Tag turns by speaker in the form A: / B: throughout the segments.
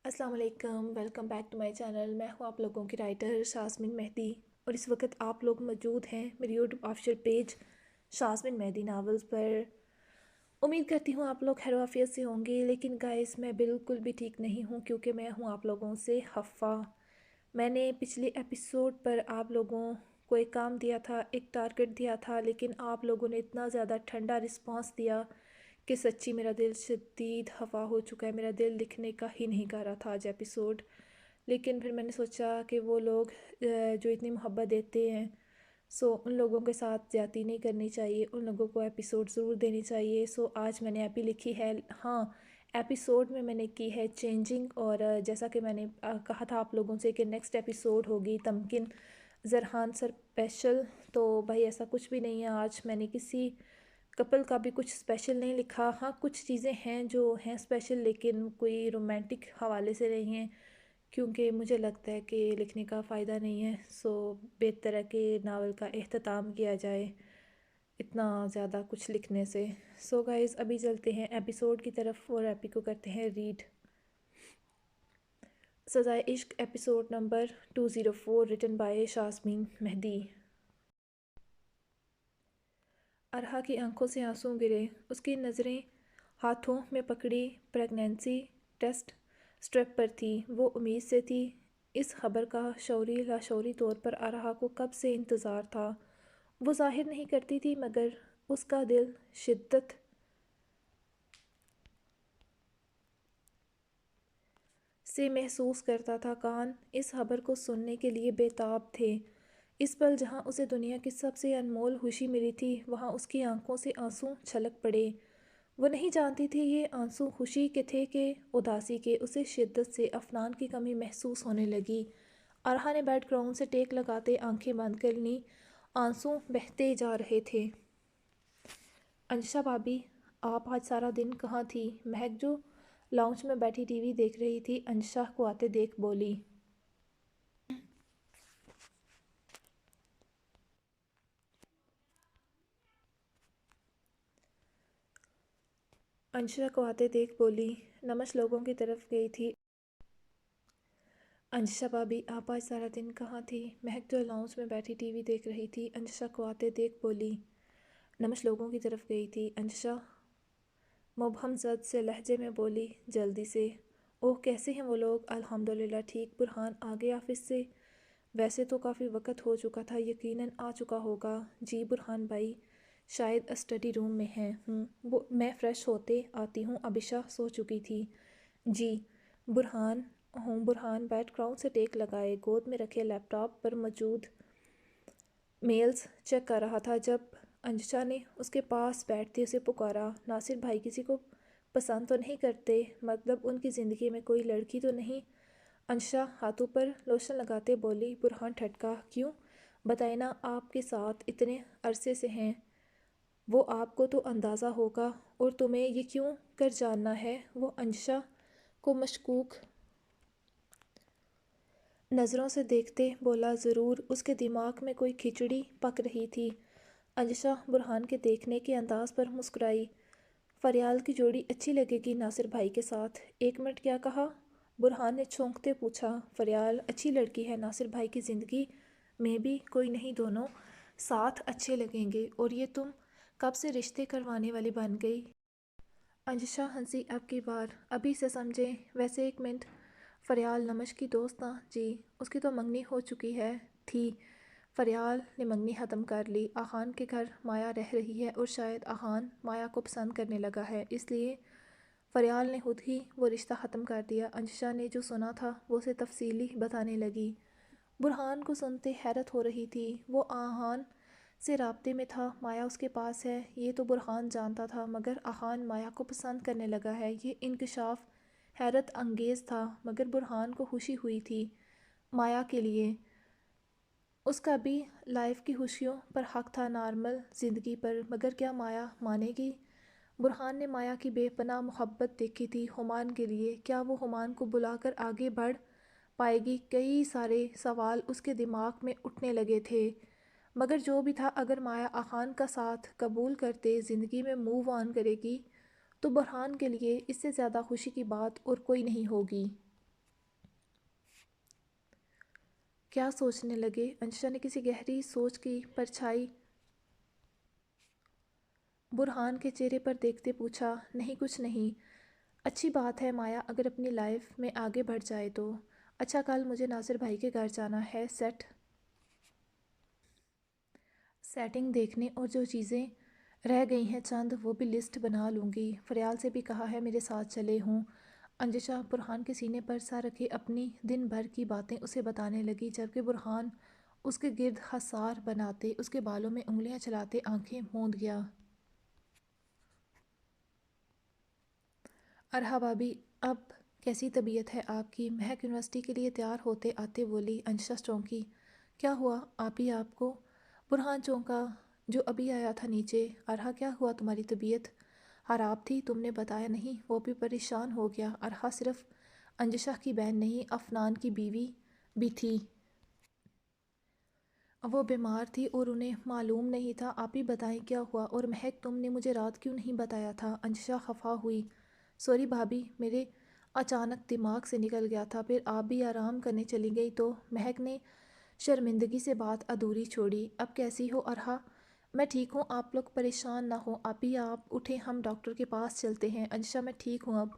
A: السلام علیکم، welcome back to my channel. میں ہوں آپ لوگوں کی رائٹر شاسمین مہدی، اور اس وقت آپ لوگ موجود ہیں میری یوٹیوب آفیشیل پیج شاسمین مہدی ناولز پر۔ امید کرتی ہوں آپ لوگ خیر و عافیت سے ہوں گے، لیکن گائز میں بالکل بھی ٹھیک نہیں ہوں کیونکہ میں ہوں آپ لوگوں سے خفا۔ میں نے پچھلے ایپیسوڈ پر آپ لوگوں کو ایک کام دیا تھا، ایک ٹارگٹ دیا تھا، لیکن آپ لوگوں نے اتنا زیادہ ٹھنڈا رسپانس دیا کہ سچی میرا دل شدید خفا ہو چکا ہے۔ میرا دل لکھنے کا ہی نہیں کر رہا تھا آج ایپیسوڈ، لیکن پھر میں نے سوچا کہ وہ لوگ جو اتنی محبت دیتے ہیں ان لوگوں کے ساتھ زیادتی نہیں کرنی چاہیے، ان لوگوں کو ایپیسوڈ ضرور دینی چاہیے۔ آج میں نے ایپی لکھی ہے۔ ہاں، ایپیسوڈ میں نے کی ہے چینجنگ، اور جیسا کہ میں نے کہا تھا آپ لوگوں سے کہ نیکسٹ ایپیسوڈ ہوگی تمکن زرحان سر اسپیشل، تو بھائی ایسا کچھ بھی نہیں ہے۔ آج میں نے کسی کپل کا بھی کچھ اسپیشل نہیں لکھا۔ ہاں، کچھ چیزیں ہیں جو ہیں اسپیشل، لیکن کوئی رومانٹک حوالے سے نہیں ہیں، کیونکہ مجھے لگتا ہے کہ لکھنے کا فائدہ نہیں ہے۔ بہتر ہے کہ ناول کا اختتام کیا جائے اتنا زیادہ کچھ لکھنے سے۔ گائز ابھی چلتے ہیں ایپیسوڈ کی طرف اور ایپی کو کرتے ہیں ریڈ۔ سزائے عشق ایپیسوڈ نمبر 204، ریٹن بائی شاسمین مہدی۔ ارحا کی آنکھوں سے آنسوں گرے، اس کی نظریں ہاتھوں میں پکڑی پریگنینسی ٹیسٹ سٹرپ پر تھی۔ وہ امید سے تھی۔ اس خبر کا شعوری لاشعوری طور پر ارحا کو کب سے انتظار تھا۔ وہ ظاہر نہیں کرتی تھی، مگر اس کا دل شدت سے محسوس کرتا تھا۔ کان اس خبر کو سننے کے لیے بے تاب تھے۔ اس پل جہاں اسے دنیا کی سب سے انمول خوشی ملی تھی، وہاں اس کی آنکھوں سے آنسو چھلک پڑے۔ وہ نہیں جانتی تھی یہ آنسو خوشی کے تھے کہ اداسی کے۔ اسے شدت سے اطمینان کی کمی محسوس ہونے لگی۔ ارحا نے بیڈ گراؤنڈ سے ٹیک لگاتے آنکھیں بند کر لیں۔ آنسو بہتے جا رہے تھے۔ انشا بھابی، آپ آج سارا دن کہاں تھی؟ مہک جو لاؤنج میں بیٹھی ٹی وی دیکھ رہی تھی، انشا کو آتے دیکھ بولی۔ نمش لوگوں کی طرف گئی تھی۔ انشا بھابی، آپ آج سارا دن کہاں تھی؟ مہک جو لاؤنج میں بیٹھی ٹی وی دیکھ رہی تھی، انشا کو آتے دیکھ بولی۔ نمش لوگوں کی طرف گئی تھی۔ انشا مبہم زد سے لہجے میں بولی، جلدی سے۔ اوہ، کیسے ہیں وہ لوگ؟ الحمدللہ ٹھیک۔ برہان آ گیا آفس سے؟ ویسے تو کافی وقت ہو چکا تھا، یقیناً آ چکا ہوگا۔ جی برہان بھائی شاید اسٹڈی روم میں ہیں۔ میں فریش ہوتے آتی ہوں، ابشا سو چکی تھی۔ جی برہان ہوں۔ برہان بیڈ گراؤنڈ سے ٹیک لگائے گود میں رکھے لیپ ٹاپ پر موجود میلز چیک کر رہا تھا جب انشا نے اس کے پاس بیٹھتے اسے پکارا۔ ناصر بھائی کسی کو پسند تو نہیں کرتے؟ مطلب ان کی زندگی میں کوئی لڑکی تو نہیں؟ انشا ہاتھوں پر لوشن لگاتے بولی۔ برہان ٹھٹکا، کیوں؟ بتائیں نا، آپ کے ساتھ اتنے عرصے سے ہیں، وہ آپ کو تو اندازہ ہوگا، اور تمہیں یہ کیوں کر جاننا ہے؟ وہ انشا کو مشکوک نظروں سے دیکھتے بولا، ضرور اس کے دماغ میں کوئی کھچڑی پک رہی تھی۔ انشا برہان کے دیکھنے کے انداز پر مسکرائی۔ فریال کی جوڑی اچھی لگے گی ناصر بھائی کے ساتھ؟ ایک منٹ، کیا کہا؟ برہان نے چونکتے پوچھا۔ فریال اچھی لڑکی ہے، ناصر بھائی کی زندگی میں بھی کوئی نہیں، دونوں ساتھ اچھے لگیں گے۔ اور یہ تم کب سے رشتے کروانے والی بن گئی؟ انشا ہنسی اب کی بار، ابھی سے سمجھیں۔ ویسے ایک منٹ، فریال نمش کی دوست نا؟ جی، اس کی تو منگنی ہو چکی ہے تھی۔ فریال نے منگنی ختم کر لی۔ آہان کے گھر مایا رہ رہی ہے، اور شاید آہان مایا کو پسند کرنے لگا ہے، اس لیے فریال نے خود ہی وہ رشتہ ختم کر دیا۔ انشا نے جو سنا تھا وہ اسے تفصیلی بتانے لگی۔ برہان کو سنتے حیرت ہو رہی تھی۔ وہ آہان سے رابطے میں تھا، مایا اس کے پاس ہے، یہ تو برہان جانتا تھا، مگر آہان مایا کو پسند کرنے لگا ہے، یہ انکشاف حیرت انگیز تھا۔ مگر برہان کو خوشی ہوئی تھی مایا کے لیے، اس کا بھی لائف کی خوشیوں پر حق تھا، نارمل زندگی پر، مگر کیا مایا مانے گی؟ برہان نے مایا کی بے پناہ محبت دیکھی تھی ہمان کے لیے، کیا وہ ہمان کو بلا کر آگے بڑھ پائے گی؟ کئی سارے سوال اس کے دماغ میں اٹھنے لگے تھے، مگر جو بھی تھا، اگر مایا آہان کا ساتھ قبول کرتے زندگی میں موو آن کرے گی، تو برہان کے لیے اس سے زیادہ خوشی کی بات اور کوئی نہیں ہوگی۔ کیا سوچنے لگے؟ انشا نے کسی گہری سوچ کی پرچھائی برہان کے چہرے پر دیکھتے پوچھا۔ نہیں، کچھ نہیں۔ اچھی بات ہے مایا، اگر اپنی لائف میں آگے بڑھ جائے تو۔ اچھا، کل مجھے ناصر بھائی کے گھر جانا ہے سیٹنگ دیکھنے، اور جو چیزیں رہ گئی ہیں چند وہ بھی لسٹ بنا لوں گی۔ فریال سے بھی کہا ہے میرے ساتھ چلے ہوں۔ انجشا برہان کے سینے پر سر رکھے اپنی دن بھر کی باتیں اسے بتانے لگی، جبکہ برہان اس کے گرد حصار بناتے، اس کے بالوں میں انگلیاں چلاتے آنکھیں موند گیا۔ ارحا بھابی، اب کیسی طبیعت ہے آپ کی؟ مہک یونیورسٹی کے لیے تیار ہوتے آتے بولی۔ انشا چونکی۔ کیا ہوا آپی آپ کو؟ برہان چونکا جو ابھی آیا تھا نیچے۔ ارحا، کیا ہوا؟ تمہاری طبیعت خراب تھی؟ تم نے بتایا نہیں؟ وہ بھی پریشان ہو گیا۔ ارحا صرف انجشا کی بہن نہیں، افنان کی بیوی بھی تھی۔ وہ بیمار تھی اور انہیں معلوم نہیں تھا۔ آپ ہی بتائیں کیا ہوا؟ اور مہک، تم نے مجھے رات کیوں نہیں بتایا تھا؟ انجشا خفا ہوئی۔ سوری بھابی، میرے اچانک دماغ سے نکل گیا تھا، پھر آپ بھی آرام کرنے چلی گئی تو۔ مہک نے شرمندگی سے بات ادھوری چھوڑی۔ اب کیسی ہو ارحا؟ میں ٹھیک ہوں، آپ لوگ پریشان نہ ہوں۔ آپی آپ اٹھیں، ہم ڈاکٹر کے پاس چلتے ہیں۔ انجشا، میں ٹھیک ہوں اب۔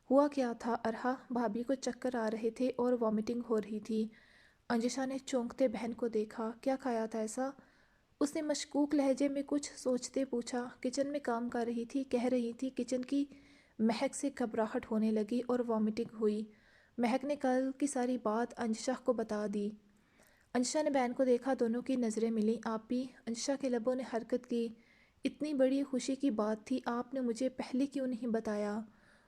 A: ہوا کیا تھا ارحا؟ بھابی کو چکر آ رہے تھے اور وامٹنگ ہو رہی تھی۔ انجشا نے چونکتے بہن کو دیکھا۔ کیا کھایا تھا ایسا؟ اس نے مشکوک لہجے میں کچھ سوچتے پوچھا۔ کچن میں کام کر رہی تھی، کہہ رہی تھی کچن کی مہک سے گھبراہٹ ہونے لگی اور وامٹنگ ہوئی۔ مہک نے کل کی ساری بات انجشا کو بتا دی۔ انجشا نے بہن کو دیکھا، دونوں کی نظریں ملیں۔ آپی، انجشا کے لبوں نے حرکت کی۔ اتنی بڑی خوشی کی بات تھی، آپ نے مجھے پہلے کیوں نہیں بتایا؟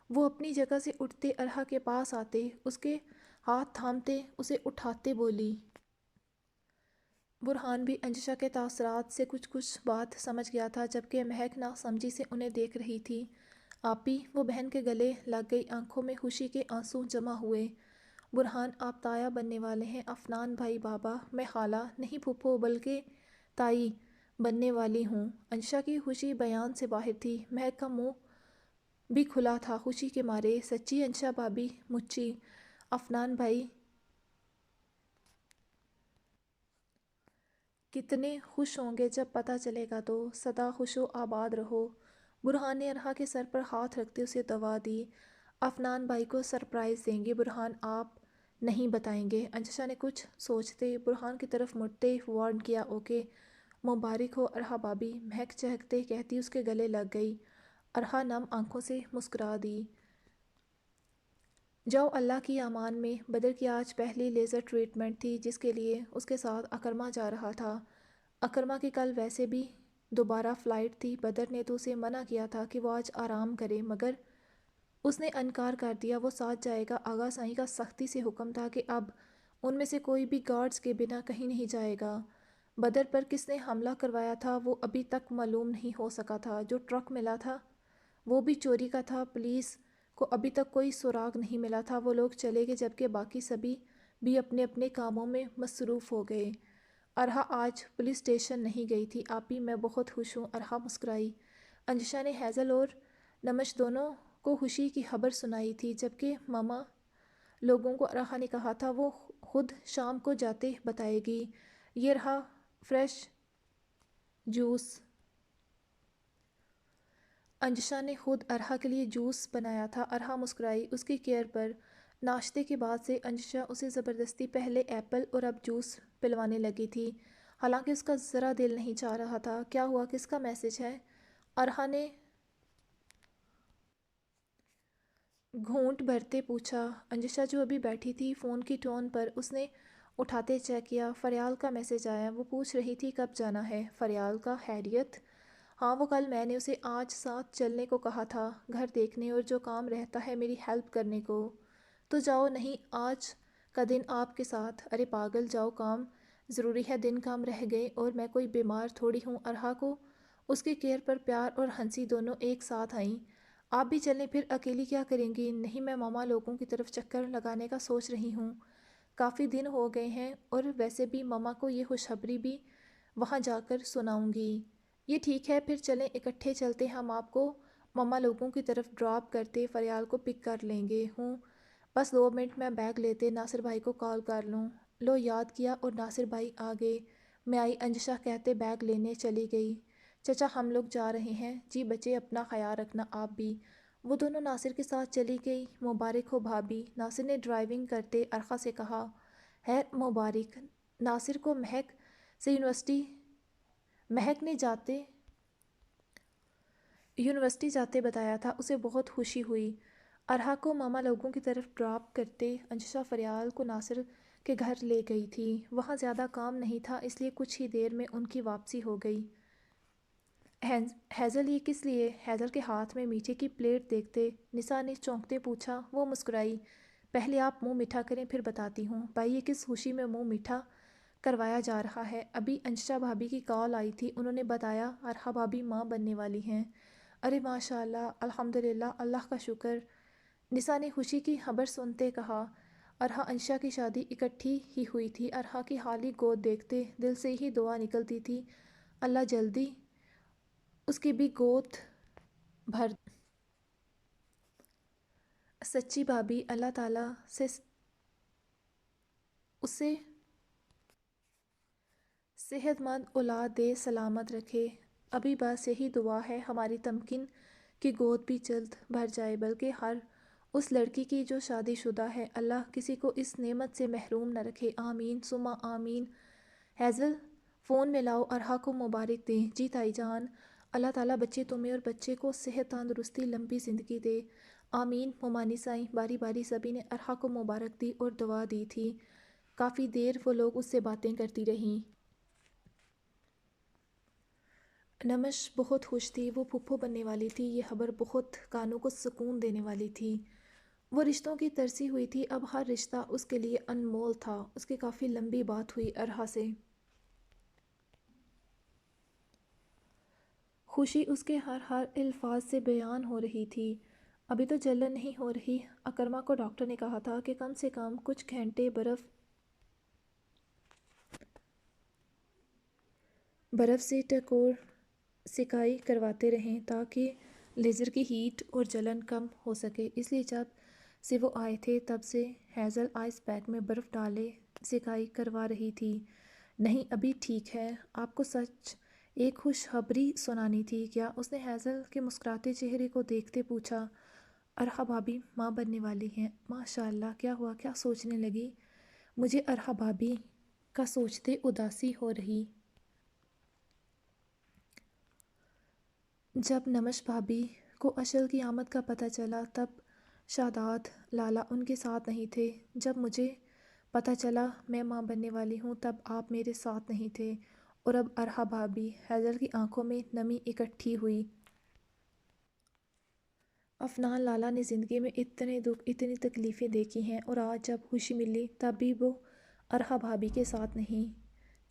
A: وہ اپنی جگہ سے اٹھتے ارحا کے پاس آتے، اس کے ہاتھ تھامتے اسے اٹھاتے بولی۔ برہان بھی انجشا کے تاثرات سے کچھ بات سمجھ گیا تھا، جبکہ مہک ناسمجھی سے انہیں دیکھ رہی تھی۔ آپی، وہ بہن کے گلے لگ گئی، آنکھوں میں خوشی کے آنسو جمع ہوئے۔ برہان، آپ تایا بننے والے ہیں؟ افنان بھائی، بابا، میں خالہ نہیں پھوپھو بلکہ تائی بننے والی ہوں۔ انجشا کی خوشی بیان سے باہر تھی۔ مہک کا منہ بھی کھلا تھا خوشی کے مارے۔ سچی انجشا بھابی؟ مچی۔ افنان بھائی کتنے خوش ہوں گے جب پتہ چلے گا تو۔ سدا خوش و آباد رہو۔ برہان نے ارحا کے سر پر ہاتھ رکھتے اسے دعا دی۔ افنان بھائی کو سرپرائز دیں گے برہان، آپ نہیں بتائیں گے؟ انجشا نے کچھ سوچتے برہان کی طرف مڑتے وارن کیا۔ اوکے، مبارک ہو ارحا بھابی۔ مہک چہکتے کہتی اس کے گلے لگ گئی۔ ارحا نم آنکھوں سے مسکرا دی۔ جاؤ اللہ کی امان میں۔ بدر کی آج پہلی لیزر ٹریٹمنٹ تھی جس کے لیے اس کے ساتھ اکرما جا رہا تھا۔ اکرما کی کل ویسے بھی دوبارہ فلائٹ تھی۔ بدر نے تو اسے منع کیا تھا کہ وہ آج آرام کرے، مگر اس نے انکار کر دیا، وہ ساتھ جائے گا۔ آغا سائیں کا سختی سے حکم تھا کہ اب ان میں سے کوئی بھی گارڈز کے بنا کہیں نہیں جائے گا۔ بدر پر کس نے حملہ کروایا تھا وہ ابھی تک معلوم نہیں ہو سکا تھا۔ جو ٹرک ملا تھا وہ بھی چوری کا تھا۔ پولیس کو ابھی تک کوئی سراغ نہیں ملا تھا۔ وہ لوگ چلے گئے جبکہ باقی سبھی بھی اپنے اپنے کاموں میں مصروف ہو گئے۔ ارحا آج پولیس اسٹیشن نہیں گئی تھی آپی، میں بہت خوش ہوں۔ ارحا مسکرائی۔ انجشا نے ہیزل اور نمش دونوں کو خوشی کی خبر سنائی تھی، جبکہ ماما لوگوں کو ارحا نے کہا تھا وہ خود شام کو جاتے بتائے گی۔ یہ رہا فریش جوس۔ انجشا نے خود ارحا کے لیے جوس بنایا تھا۔ ارحا مسکرائی اس کی کیئر پر۔ ناشتے کے بعد سے انجشا اسے زبردستی پہلے ایپل اور اب جوس پلوانے لگی تھی، حالانکہ اس کا ذرا دل نہیں چاہ رہا تھا۔ کیا ہوا؟ کس کا میسج ہے؟ ارحا نے گھونٹ بھرتے پوچھا۔ انجشا جو ابھی بیٹھی تھی فون کی ٹون پر اس نے اٹھاتے چیک کیا۔ فریال کا میسج آیا، وہ پوچھ رہی تھی کب جانا ہے۔ فریال کا؟ خیریت؟ ہاں، وہ کل میں نے اسے آج ساتھ چلنے کو کہا تھا، گھر دیکھنے اور جو کام رہتا ہے میری ہیلپ کرنے کو۔ تو جاؤ۔ نہیں، آج کا دن آپ کے ساتھ۔ ارے پاگل، جاؤ، کام ضروری ہے، دن کام رہ گئے اور میں کوئی بیمار تھوڑی ہوں۔ ارحا کو اس کے کیئر پر پیار اور ہنسی دونوں ایک ساتھ آئیں۔ آپ بھی چلیں، پھر اکیلی کیا کریں گی؟ نہیں، میں ماما لوگوں کی طرف چکر لگانے کا سوچ رہی ہوں، کافی دن ہو گئے ہیں، اور ویسے بھی ماما کو یہ خوشخبری بھی وہاں جا کر سناؤں گی۔ یہ ٹھیک ہے، پھر چلیں، اکٹھے چلتے، ہم آپ کو ماما لوگوں کی طرف ڈراپ کرتے فریال کو پک کر لیں گے۔ ہوں، بس 2 منٹ میں بیگ لیتے ناصر بھائی کو کال کر لوں۔ لو یاد کیا اور ناصر بھائی آ گئے۔ میں آئی، انجشا کہتے بیگ لینے چلی گئی۔ چچا ہم لوگ جا رہے ہیں۔ جی بچے اپنا خیال رکھنا آپ بھی۔ وہ دونوں ناصر کے ساتھ چلی گئی۔ مبارک ہو بھابھی، ناصر نے ڈرائیونگ کرتے ارخا سے کہا۔ ہے مبارک۔ ناصر کو مہک نے یونیورسٹی جاتے بتایا تھا، اسے بہت خوشی ہوئی۔ ارحا کو ماما لوگوں کی طرف ڈراپ کرتے انجشا فریال کو ناصر کے گھر لے گئی تھی۔ وہاں زیادہ کام نہیں تھا، اس لیے کچھ ہی دیر میں ان کی واپسی ہو گئی۔ ہیزل یہ کس لیے؟ ہیزل کے ہاتھ میں میٹھے کی پلیٹ دیکھتے نسا نے چونکتے پوچھا۔ وہ مسکرائی۔ پہلے آپ منہ میٹھا کریں پھر بتاتی ہوں۔ بھائی یہ کس خوشی میں منہ میٹھا کروایا جا رہا ہے؟ ابھی انجشا بھابھی کی کال آئی تھی، انہوں نے بتایا ارحا بھابھی ماں بننے والی ہیں۔ ارے ماشاء اللہ، الحمدللہ، اللہ کا شکر، نسا نے خوشی کی خبر سنتے کہا۔ ارحا انشا کی شادی اکٹھی ہی ہوئی تھی۔ ارحا کی خالی گود دیکھتے دل سے ہی دعا نکلتی تھی، اللہ جلدی اس کی بھی گود بھر۔ سچی بھابھی، اللہ تعالیٰ سے اسے صحت مند اولاد دے، سلامت رکھے۔ ابھی بس یہی دعا ہے ہماری تمکن کی گود بھی جلد بھر جائے، بلکہ ہر اس لڑکی کی جو شادی شدہ ہے، اللہ کسی کو اس نعمت سے محروم نہ رکھے، آمین ثم آمین۔ ہیزل فون میں لاؤ، ارحا کو مبارک دیں۔ جی تائی جان، اللہ تعالیٰ بچے تمہیں اور بچے کو صحت تندرستی لمبی زندگی دے، آمین۔ ممانی سائیں باری باری سبھی نے ارحا کو مبارک دی اور دعا دی تھی۔ کافی دیر وہ لوگ اس سے باتیں کرتی رہیں۔ نمش بہت خوش تھی، وہ پھپھو بننے والی تھی، یہ خبر بہت کانوں کو سکون دینے والی تھی۔ وہ رشتوں کی ترسی ہوئی تھی، اب ہر رشتہ اس کے لیے انمول تھا۔ اس کی کافی لمبی بات ہوئی ارحا سے۔ خوشی اس کے ہر الفاظ سے بیان ہو رہی تھی۔ ابھی تو جلن نہیں ہو رہی، اکرما کو ڈاکٹر نے کہا تھا کہ کم سے کم کچھ گھنٹے برف سے ٹکور سیکائی کرواتے رہیں تاکہ لیزر کی ہیٹ اور جلن کم ہو سکے۔ اس لیے جب سے وہ آئے تھے تب سے ہیزل آئس پیک میں برف ڈالے سیکائی کروا رہی تھی۔ نہیں ابھی ٹھیک ہے، آپ کو سچ ایک خوشخبری سنانی تھی کیا؟ اس نے ہیزل کے مسکراتے چہرے کو دیکھتے پوچھا۔ ارحا بھابھی ماں بننے والی ہیں۔ ماشاء اللہ، کیا ہوا؟ کیا سوچنے لگی؟ مجھے ارحا بھابھی کا سوچتے اداسی ہو رہی۔ جب نمش بھابھی کو اشل کی آمد کا پتہ چلا تب شاداب لالا ان کے ساتھ نہیں تھے۔ جب مجھے پتہ چلا میں ماں بننے والی ہوں تب آپ میرے ساتھ نہیں تھے۔ اور اب ارحا بھابھی، ہیزل کی آنکھوں میں نمی اکٹھی ہوئی۔ عفنان لالا نے زندگی میں اتنے دکھ، اتنی تکلیفیں دیکھی ہیں، اور آج جب خوشی ملی تب بھی وہ ارحا بھابھی کے ساتھ نہیں۔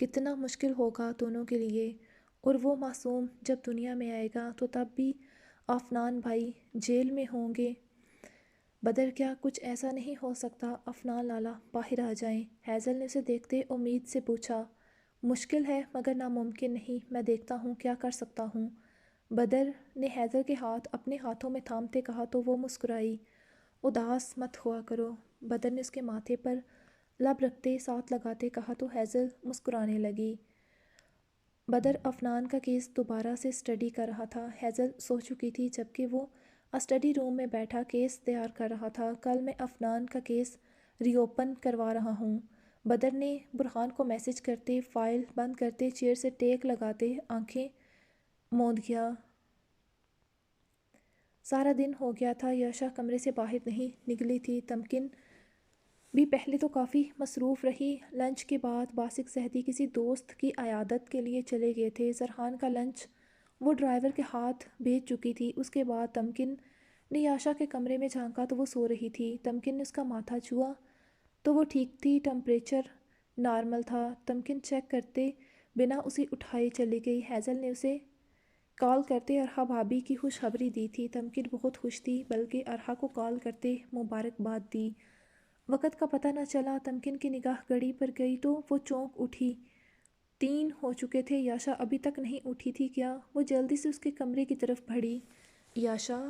A: کتنا مشکل ہوگا دونوں کے لیے۔ اور وہ معصوم جب دنیا میں آئے گا تو تب بھی عفنان بھائی جیل میں ہوں گے۔ بدر کیا کچھ ایسا نہیں ہو سکتا عفنان لالا باہر آ جائیں؟ ہیزل نے اسے دیکھتے امید سے پوچھا۔ مشکل ہے مگر ناممکن نہیں، میں دیکھتا ہوں کیا کر سکتا ہوں۔ بدر نے ہیزل کے ہاتھ اپنے ہاتھوں میں تھامتے کہا تو وہ مسکرائی۔ اداس مت ہوا کرو، بدر نے اس کے ماتھے پر لب رکھتے ساتھ لگاتے کہا تو ہیزل مسکرانے لگی۔ بدر عفنان کا کیس دوبارہ سے اسٹڈی کر رہا تھا۔ ہیزل سو چکی تھی جبکہ وہ اسٹڈی روم میں بیٹھا کیس تیار کر رہا تھا۔ کل میں عفنان کا کیس ری اوپن کروا رہا ہوں۔ بدر نے برہان کو میسج کرتے، فائل بند کرتے، چیئر سے ٹیک لگاتے آنکھیں موند گیا۔ سارا دن ہو گیا تھا، یاشا کمرے سے باہر نہیں نکلی تھی۔ تمکن بھی پہلے تو کافی مصروف رہی۔ لنچ کے بعد باسق صحتی کسی دوست کی عیادت کے لیے چلے گئے تھے۔ زرحان کا لنچ وہ ڈرائیور کے ہاتھ بھیج چکی تھی۔ اس کے بعد تمکن نے یاشا کے کمرے میں جھانکا تو وہ سو رہی تھی۔ تمکن نے اس کا ماتھا چھوا تو وہ ٹھیک تھی، ٹمپریچر نارمل تھا۔ تمکن چیک کرتے بنا اسے اٹھائے چلی گئی۔ ہیزل نے اسے کال کرتے ارحا بھابھی کی خوشخبری دی تھی۔ تمکن بہت خوش تھی، بلکہ ارحا کو کال کرتے مبارکباد دی۔ وقت کا پتہ نہ چلا۔ تمکن کی نگاہ گھڑی پر گئی تو وہ چونک اٹھی۔ 3 ہو چکے تھے، یاشا ابھی تک نہیں اٹھی تھی کیا؟ وہ جلدی سے اس کے کمرے کی طرف بڑھی۔ یاشا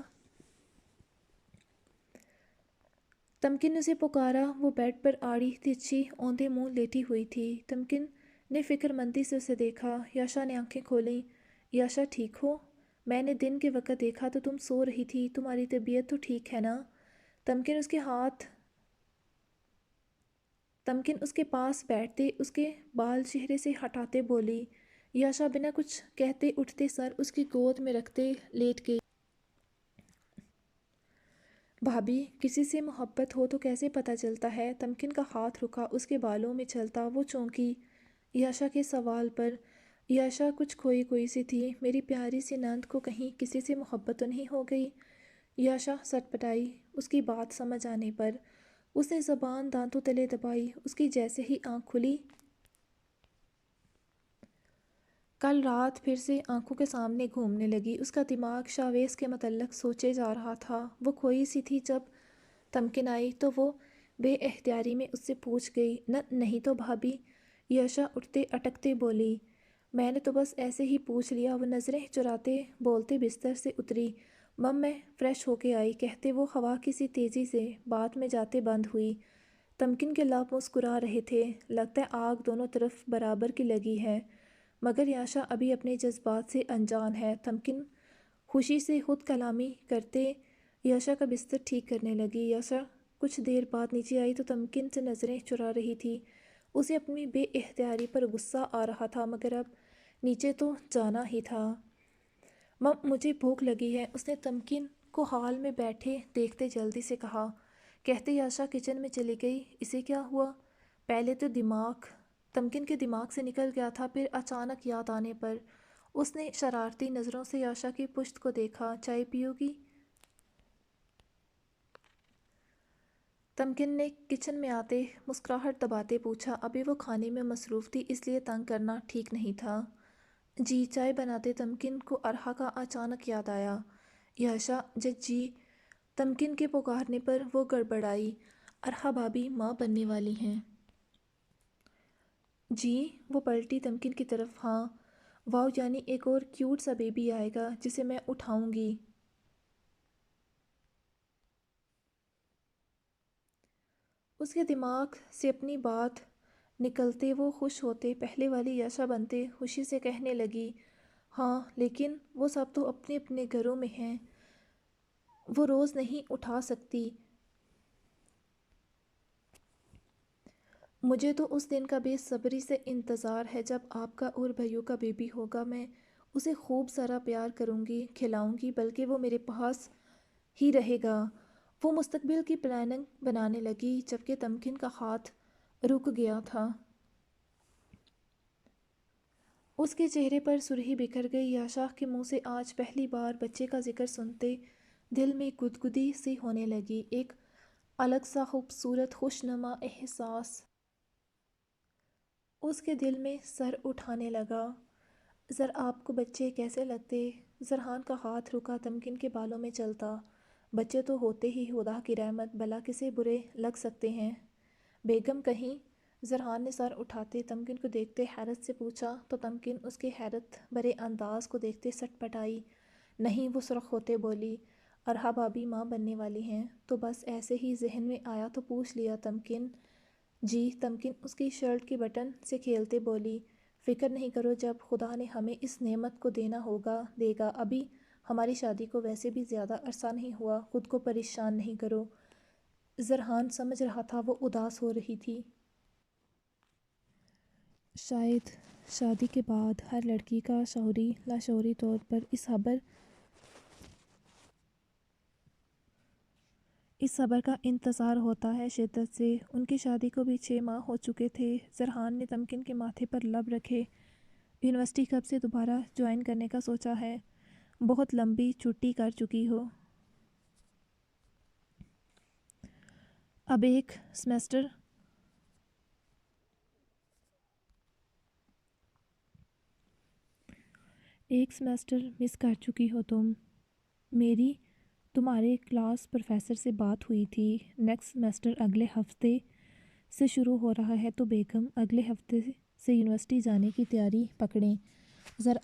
A: تمکن نے اسے پکارا۔ وہ بیڈ پر آڑی ترچھی اوندھے منہ لیٹی ہوئی تھی۔ تمکن نے فکر مندی سے اسے دیکھا۔ یاشا نے آنکھیں کھولیں۔ یاشا ٹھیک ہو؟ میں نے دن کے وقت دیکھا تو تم سو رہی تھی، تمہاری طبیعت تو ٹھیک ہے نا؟ تمکن اس کے پاس بیٹھتے اس کے بال چہرے سے ہٹاتے بولی۔ یاشا بنا کچھ کہتے اٹھتے سر اس کی گود میں رکھتے لیٹ گئی۔ بھابھی، کسی سے محبت ہو تو کیسے پتہ چلتا ہے؟ تمکن کا ہاتھ رکا، اس کے بالوں میں چلتا۔ وہ چونکی یاشا کے سوال پر۔ یاشا کچھ کھوئی کھوئی سی تھی۔ میری پیاری سی نند کو کہیں کسی سے محبت تو نہیں ہو گئی؟ یاشا سٹ پٹائی۔ اس کی بات سمجھ آنے پر اس نے زبان دانتوں تلے دبائی۔ اس کی جیسے ہی آنکھ کھلی، کل رات پھر سے آنکھوں کے سامنے گھومنے لگی۔ اس کا دماغ شاویز کے متعلق سوچے جا رہا تھا۔ وہ کھوئی سی تھی۔ جب تمکن آئی تو وہ بے اختیاری میں اس سے پوچھ گئی، نہیں تو بھابھی؟ یاشا اٹھتے اٹکتے بولی، میں نے تو بس ایسے ہی پوچھ لیا۔ وہ نظریں چراتے بولتے بستر سے اتری۔ میں فریش ہو کے آئی، کہتے وہ ہوا کسی تیزی سے بات میں جاتے بند ہوئی۔ تمکن کے لب مسکرا رہے تھے۔ لگتا ہے آگ دونوں طرف برابر کی لگی ہے، مگر یاشا ابھی اپنے جذبات سے انجان ہے۔ تمکن خوشی سے خود کلامی کرتے یاشا کا بستر ٹھیک کرنے لگی۔ یاشا کچھ دیر بعد نیچے آئی تو تمکن سے نظریں چرا رہی تھی۔ اسے اپنی بے اختیاری پر غصہ آ رہا تھا، مگر اب نیچے تو جانا ہی تھا۔ مجھے بھوک لگی ہے، اس نے تمکن کو ہال میں بیٹھے دیکھتے جلدی سے کہا۔ کہتے یاشا کچن میں چلی گئی۔ اسے کیا ہوا؟ پہلے تو تمکن کے دماغ سے نکل گیا تھا، پھر اچانک یاد آنے پر اس نے شرارتی نظروں سے یاشا کی پشت کو دیکھا۔ چائے پیو گی؟ تمکن نے کچن میں آتے مسکراہٹ دباتے پوچھا۔ ابھی وہ کھانے میں مصروف تھی، اس لیے تنگ کرنا ٹھیک نہیں تھا۔ جی، چائے بناتے تمکن کو ارحا کا اچانک یاد آیا۔ یاشا جی۔ تمکن کے پکارنے پر وہ گڑبڑائی۔ ارحا بھابھی ماں بننے والی ہیں۔ جی؟ وہ پلٹی تمکن کی طرف۔ ہاں۔ واو، یعنی ایک اور کیوٹ سا بیبی آئے گا جسے میں اٹھاؤں گی۔ اس کے دماغ سے اپنی بات نکلتے وہ خوش ہوتے پہلے والی یاشا بنتے خوشی سے کہنے لگی، ہاں، لیکن وہ سب تو اپنے اپنے گھروں میں ہیں، وہ روز نہیں اٹھا سکتی۔ مجھے تو اس دن کا بے صبری سے انتظار ہے جب آپ کا اور بھائیوں کا بیبی ہوگا۔ میں اسے خوب سارا پیار کروں گی، کھلاؤں گی، بلکہ وہ میرے پاس ہی رہے گا۔ وہ مستقبل کی پلاننگ بنانے لگی، جبکہ تمکن کا ہاتھ رک گیا تھا۔ اس کے چہرے پر سرخی بکھر گئی۔ یاشا کے منہ سے آج پہلی بار بچے کا ذکر سنتے دل میں گدگدی سی ہونے لگی، ایک الگ سا خوبصورت خوشنما احساس اس کے دل میں سر اٹھانے لگا۔ آپ کو بچے کیسے لگتے؟ زرحان کا ہاتھ رکا تمکن کے بالوں میں چلتا۔ بچے تو ہوتے ہی خدا کی رحمت، بھلا کسے برے لگ سکتے ہیں؟ بیگم کہیں؟ زرحان نے سر اٹھاتے تمکن کو دیکھتے حیرت سے پوچھا تو تمکن اس کے حیرت بھرے انداز کو دیکھتے سٹ پٹائی۔ نہیں، وہ سرخ ہوتے بولی، ارحا بھابھی ماں بننے والی ہیں۔ تو بس ایسے ہی ذہن میں آیا تو پوچھ لیا تمکن۔ جی؟ تمکن اس کی شرٹ کے بٹن سے کھیلتے بولی، فکر نہیں کرو، جب خدا نے ہمیں اس نعمت کو دینا ہوگا دے گا۔ ابھی ہماری شادی کو ویسے بھی زیادہ عرصہ نہیں ہوا، خود کو پریشان نہیں کرو۔ زرحان سمجھ رہا تھا وہ اداس ہو رہی تھی۔ شاید شادی کے بعد ہر لڑکی کا شعوری لاشعوری طور پر اس خبر کا انتظار ہوتا ہے شدت سے۔ ان کی شادی کو بھی 6 ماہ ہو چکے تھے۔ زرحان نے تمکن کے ماتھے پر لب رکھے۔ یونیورسٹی کب سے دوبارہ جوائن کرنے کا سوچا ہے؟ بہت لمبی چھٹی کر چکی ہو۔ اب ایک سیمسٹر مس کر چکی ہو تم۔ میری تمہارے کلاس پروفیسر سے بات ہوئی تھی، نیکسٹ سیمسٹر اگلے ہفتے سے شروع ہو رہا ہے، تو بیگم اگلے ہفتے سے یونیورسٹی جانے کی تیاری پکڑیں۔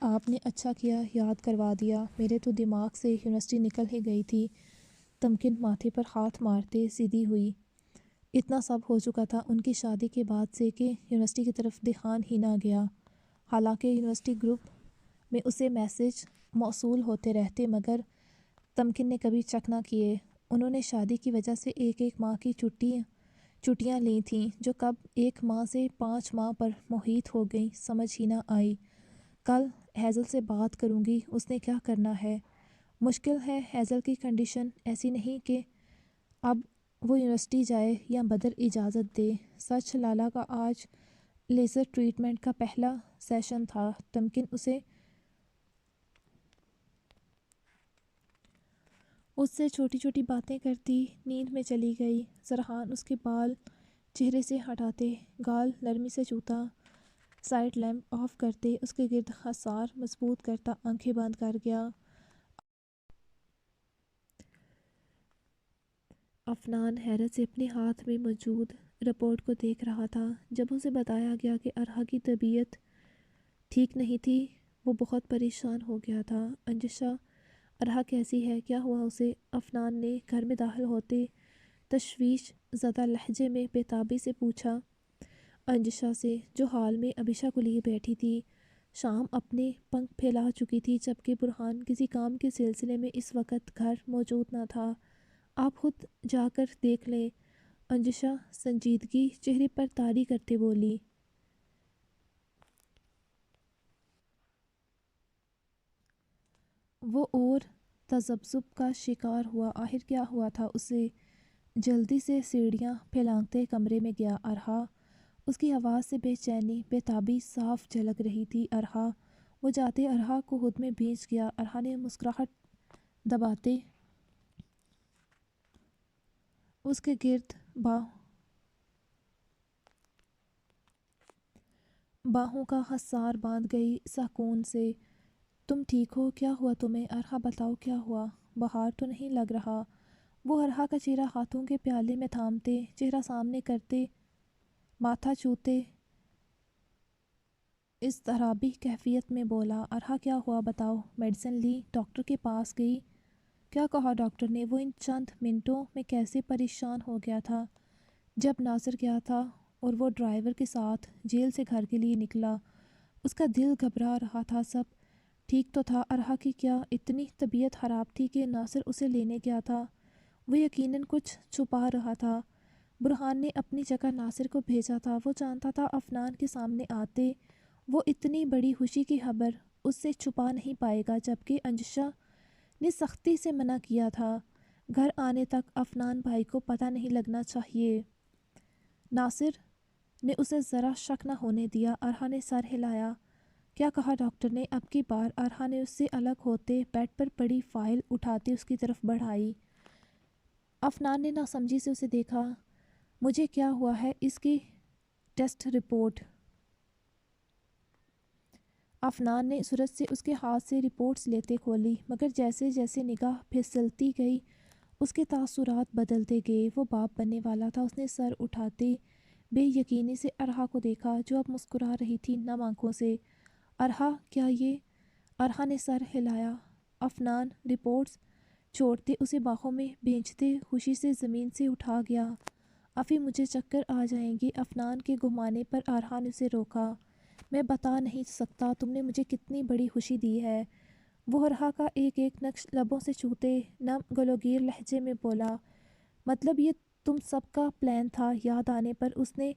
A: آپ نے اچھا کیا یاد کروا دیا، میرے تو دماغ سے یونیورسٹی نکل ہی گئی تھی۔ تمکن ماتھے پر ہاتھ مارتے سیدھی ہوئی۔ اتنا سب ہو چکا تھا ان کی شادی کے بعد سے کہ یونیورسٹی کی طرف دھیان ہی نہ گیا۔ حالانکہ یونیورسٹی گروپ میں اسے میسج موصول ہوتے رہتے مگر تمکن نے کبھی چیک نہ کیے۔ انہوں نے شادی کی وجہ سے ایک ماہ کی چھٹیاں لی تھیں جو کب 1 ماہ سے 5 ماہ پر محیط ہو گئیں سمجھ ہی نہ آئی۔ کل ہیزل سے بات کروں گی، اس نے کیا کرنا ہے۔ مشکل ہے، ہیزل کی کنڈیشن ایسی نہیں کہ اب وہ یونیورسٹی جائے یا بدر اجازت دے۔ سچ لالا کا آج لیزر ٹریٹمنٹ کا پہلا سیشن تھا۔ تمکن اس سے چھوٹی چھوٹی باتیں کرتی نیند میں چلی گئی۔ سرحان اس کے بال چہرے سے ہٹاتے، گال نرمی سے چوتا، سائڈ لیمپ آف کرتے، اس کے گرد حصار مضبوط کرتا آنکھیں بند کر گیا۔ افنان حیرت سے اپنے ہاتھ میں موجود رپورٹ کو دیکھ رہا تھا۔ جب اسے بتایا گیا کہ ارحا کی طبیعت ٹھیک نہیں تھی وہ بہت پریشان ہو گیا تھا۔ انجشا، ارحا کیسی ہے، کیا ہوا اسے؟ افنان نے گھر میں داخل ہوتے تشویش زدہ لہجے میں بے تابی سے پوچھا انجشا سے، جو حال میں ابیشا کو لیے بیٹھی تھی۔ شام اپنے پنکھ پھیلا چکی تھی جبکہ برہان کسی کام کے سلسلے میں اس وقت گھر موجود نہ تھا۔ آپ خود جا کر دیکھ لیں، انجشا سنجیدگی چہرے پر طاری کرتے بولی۔ وہ اور تذبذب کا شکار ہوا۔ آخر کیا ہوا تھا اسے؟ جلدی سے سیڑھیاں پھلانگتے کمرے میں گیا۔ ارحا، اس کی آواز سے بے چینی بے تابی صاف جھلک رہی تھی۔ ارحا، وہ جاتے ارحا کو خود میں بھیج گیا۔ ارحا نے مسکراہٹ دباتے اس کے گرد باہوں کا حصار باندھ گئی سکون سے۔ تم ٹھیک ہو؟ کیا ہوا تمہیں؟ ارحا بتاؤ کیا ہوا؟ بخار تو نہیں لگ رہا؟ وہ ارحا کا چہرہ ہاتھوں کے پیالے میں تھامتے، چہرہ سامنے کرتے، ماتھا چوتے اضطرابی کیفیت میں بولا۔ ارحا کیا ہوا بتاؤ؟ میڈیسن لی؟ ڈاکٹر کے پاس گئی؟ کیا کہا ڈاکٹر نے؟ وہ ان چند منٹوں میں کیسے پریشان ہو گیا تھا۔ جب ناصر گیا تھا اور وہ ڈرائیور کے ساتھ جیل سے گھر کے لیے نکلا، اس کا دل گھبرا رہا تھا۔ سب ٹھیک تو تھا۔ ارحا کی کیا اتنی طبیعت خراب تھی کہ ناصر اسے لینے گیا تھا؟ وہ یقیناً کچھ چھپا رہا تھا۔ برہان نے اپنی جگہ ناصر کو بھیجا تھا۔ وہ جانتا تھا افنان کے سامنے آتے وہ اتنی بڑی خوشی کی خبر اس سے چھپا نہیں پائے گا، جبکہ انجشا نے سختی سے منع کیا تھا۔ گھر آنے تک افنان بھائی کو پتہ نہیں لگنا چاہیے۔ ناصر نے اسے ذرا شک نہ ہونے دیا۔ ارحا نے سر ہلایا۔ کیا کہا ڈاکٹر نے؟ اب کی بار ارحا نے اس سے الگ ہوتے بیڈ پر پڑی فائل اٹھاتے اس کی طرف بڑھائی۔ افنان نے ناسمجھی سے اسے دیکھا۔ مجھے کیا ہوا ہے؟ اس کی ٹیسٹ رپورٹ۔ افنان نے سرعت سے اس کے ہاتھ سے رپورٹس لیتے کھولی، مگر جیسے جیسے نگاہ پھسلتی گئی اس کے تاثرات بدلتے گئے۔ وہ باپ بننے والا تھا۔ اس نے سر اٹھاتے بے یقینی سے ارحا کو دیکھا جو اب مسکرا رہی تھی نم آنکھوں سے۔ ارحا، کیا یہ؟ ارحا نے سر ہلایا۔ افنان رپورٹس چھوڑتے اسے باہوں میں بھینچتے خوشی سے زمین سے اٹھا گیا۔ افی، مجھے چکر آ جائیں گے۔ افنان کے گھمانے پر ارحا نے اسے روکا۔ میں بتا نہیں سکتا تم نے مجھے کتنی بڑی خوشی دی ہے۔ وہ ارحا کا ایک نقش لبوں سے چھوتے نم گلوگیر لہجے میں بولا۔ مطلب یہ تم سب کا پلان تھا؟ یاد آنے پر اس نے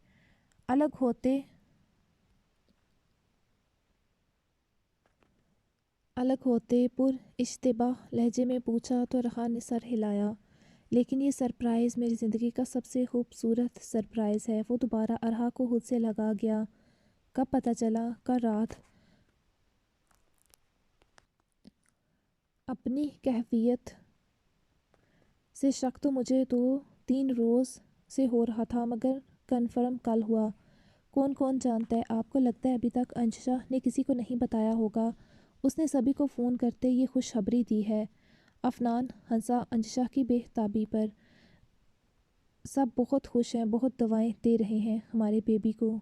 A: الگ ہوتے پر اشتباہ لہجے میں پوچھا تو ارحا نے سر ہلایا۔ لیکن یہ سرپرائز میری زندگی کا سب سے خوبصورت سرپرائز ہے۔ وہ دوبارہ ارحا کو خود سے لگا گیا۔ کب پتہ چلا؟ کل رات۔ اپنی کیفیت سے شک تو مجھے 2-3 روز سے ہو رہا تھا مگر کنفرم کل ہوا۔ کون کون جانتا ہے؟ آپ کو لگتا ہے ابھی تک انجشا نے کسی کو نہیں بتایا ہوگا؟ اس نے سبھی کو فون کرتے یہ خوشخبری دی ہے۔ افنان ہنسا انجشا کی بے تابی پر۔ سب بہت خوش ہیں، بہت دعائیں دے رہے ہیں ہمارے بیبی کو۔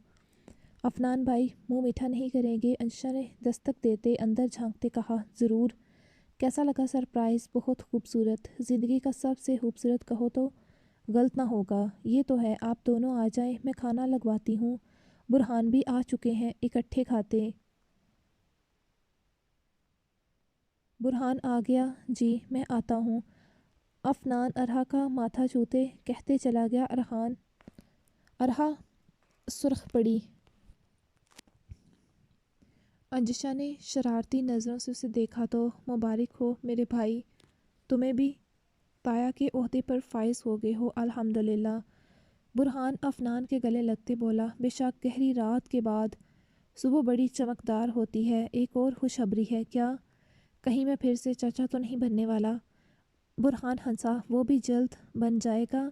A: افنان بھائی منہ میٹھا نہیں کریں گے؟ انجشا نے دستک دیتے اندر جھانکتے کہا۔ ضرور۔ کیسا لگا سرپرائز؟ بہت خوبصورت۔ زندگی کا سب سے خوبصورت کہو تو غلط نہ ہوگا۔ یہ تو ہے، آپ دونوں آ جائیں، میں کھانا لگواتی ہوں۔ برہان بھی آ چکے ہیں، اکٹھے کھاتے۔ برہان آ گیا؟ جی میں آتا ہوں۔ عفنان ارحا کا ماتھا چھوتے کہتے چلا گیا۔ ارحا سرخ پڑی۔ انجشا نے شرارتی نظروں سے اسے دیکھا تو مبارک ہو میرے بھائی، تمہیں بھی تایا کے عہدے پر فائز ہو گئے ہو۔ الحمدللہ۔ برہان عفنان کے گلے لگتے بولا، بے شک گہری رات کے بعد صبح بڑی چمکدار ہوتی ہے۔ ایک اور خوشخبری ہے۔ کیا؟ کہیں میں پھر سے چچا تو نہیں بننے والا؟ برہان ہنسا، وہ بھی جلد بن جائے گا،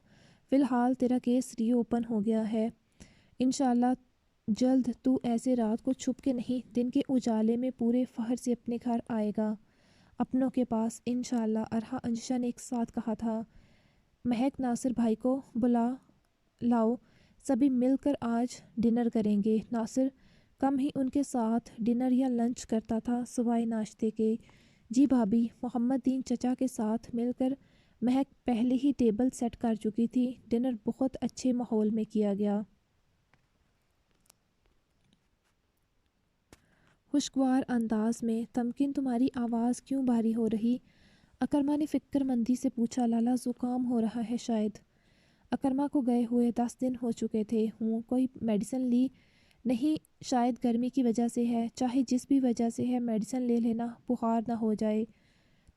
A: فی الحال تیرا کیس ری اوپن ہو گیا ہے، انشاءاللہ جلد تو ایسے رات کو چھپ کے نہیں، دن کے اجالے میں پورے فخر سے اپنے گھر آئے گا، اپنوں کے پاس انشاءاللہ۔ ارحا انجشا نے ایک ساتھ کہا تھا۔ مہک ناصر بھائی کو بلا لاؤ، سبھی مل کر آج ڈنر کریں گے۔ ناصر کم ہی ان کے ساتھ ڈنر یا لنچ کرتا تھا سوائے ناشتے کے۔ جی بھابھی، محمد دین چچا کے ساتھ مل کر مہک پہلے ہی ٹیبل سیٹ کر چکی تھی۔ ڈنر بہت اچھے ماحول میں کیا گیا۔ خوشگوار انداز میں، تمکن تمہاری آواز کیوں بھاری ہو رہی؟ اکرما نے فکر مندی سے پوچھا۔ لالا زکام ہو رہا ہے شاید۔ اکرما کو گئے ہوئے 10 دن ہو چکے تھے۔ کوئی میڈیسن لی؟ نہیں، شاید گرمی کی وجہ سے ہے، چاہے جس بھی وجہ سے ہے میڈیسن لے لینا، بخار نہ ہو جائے۔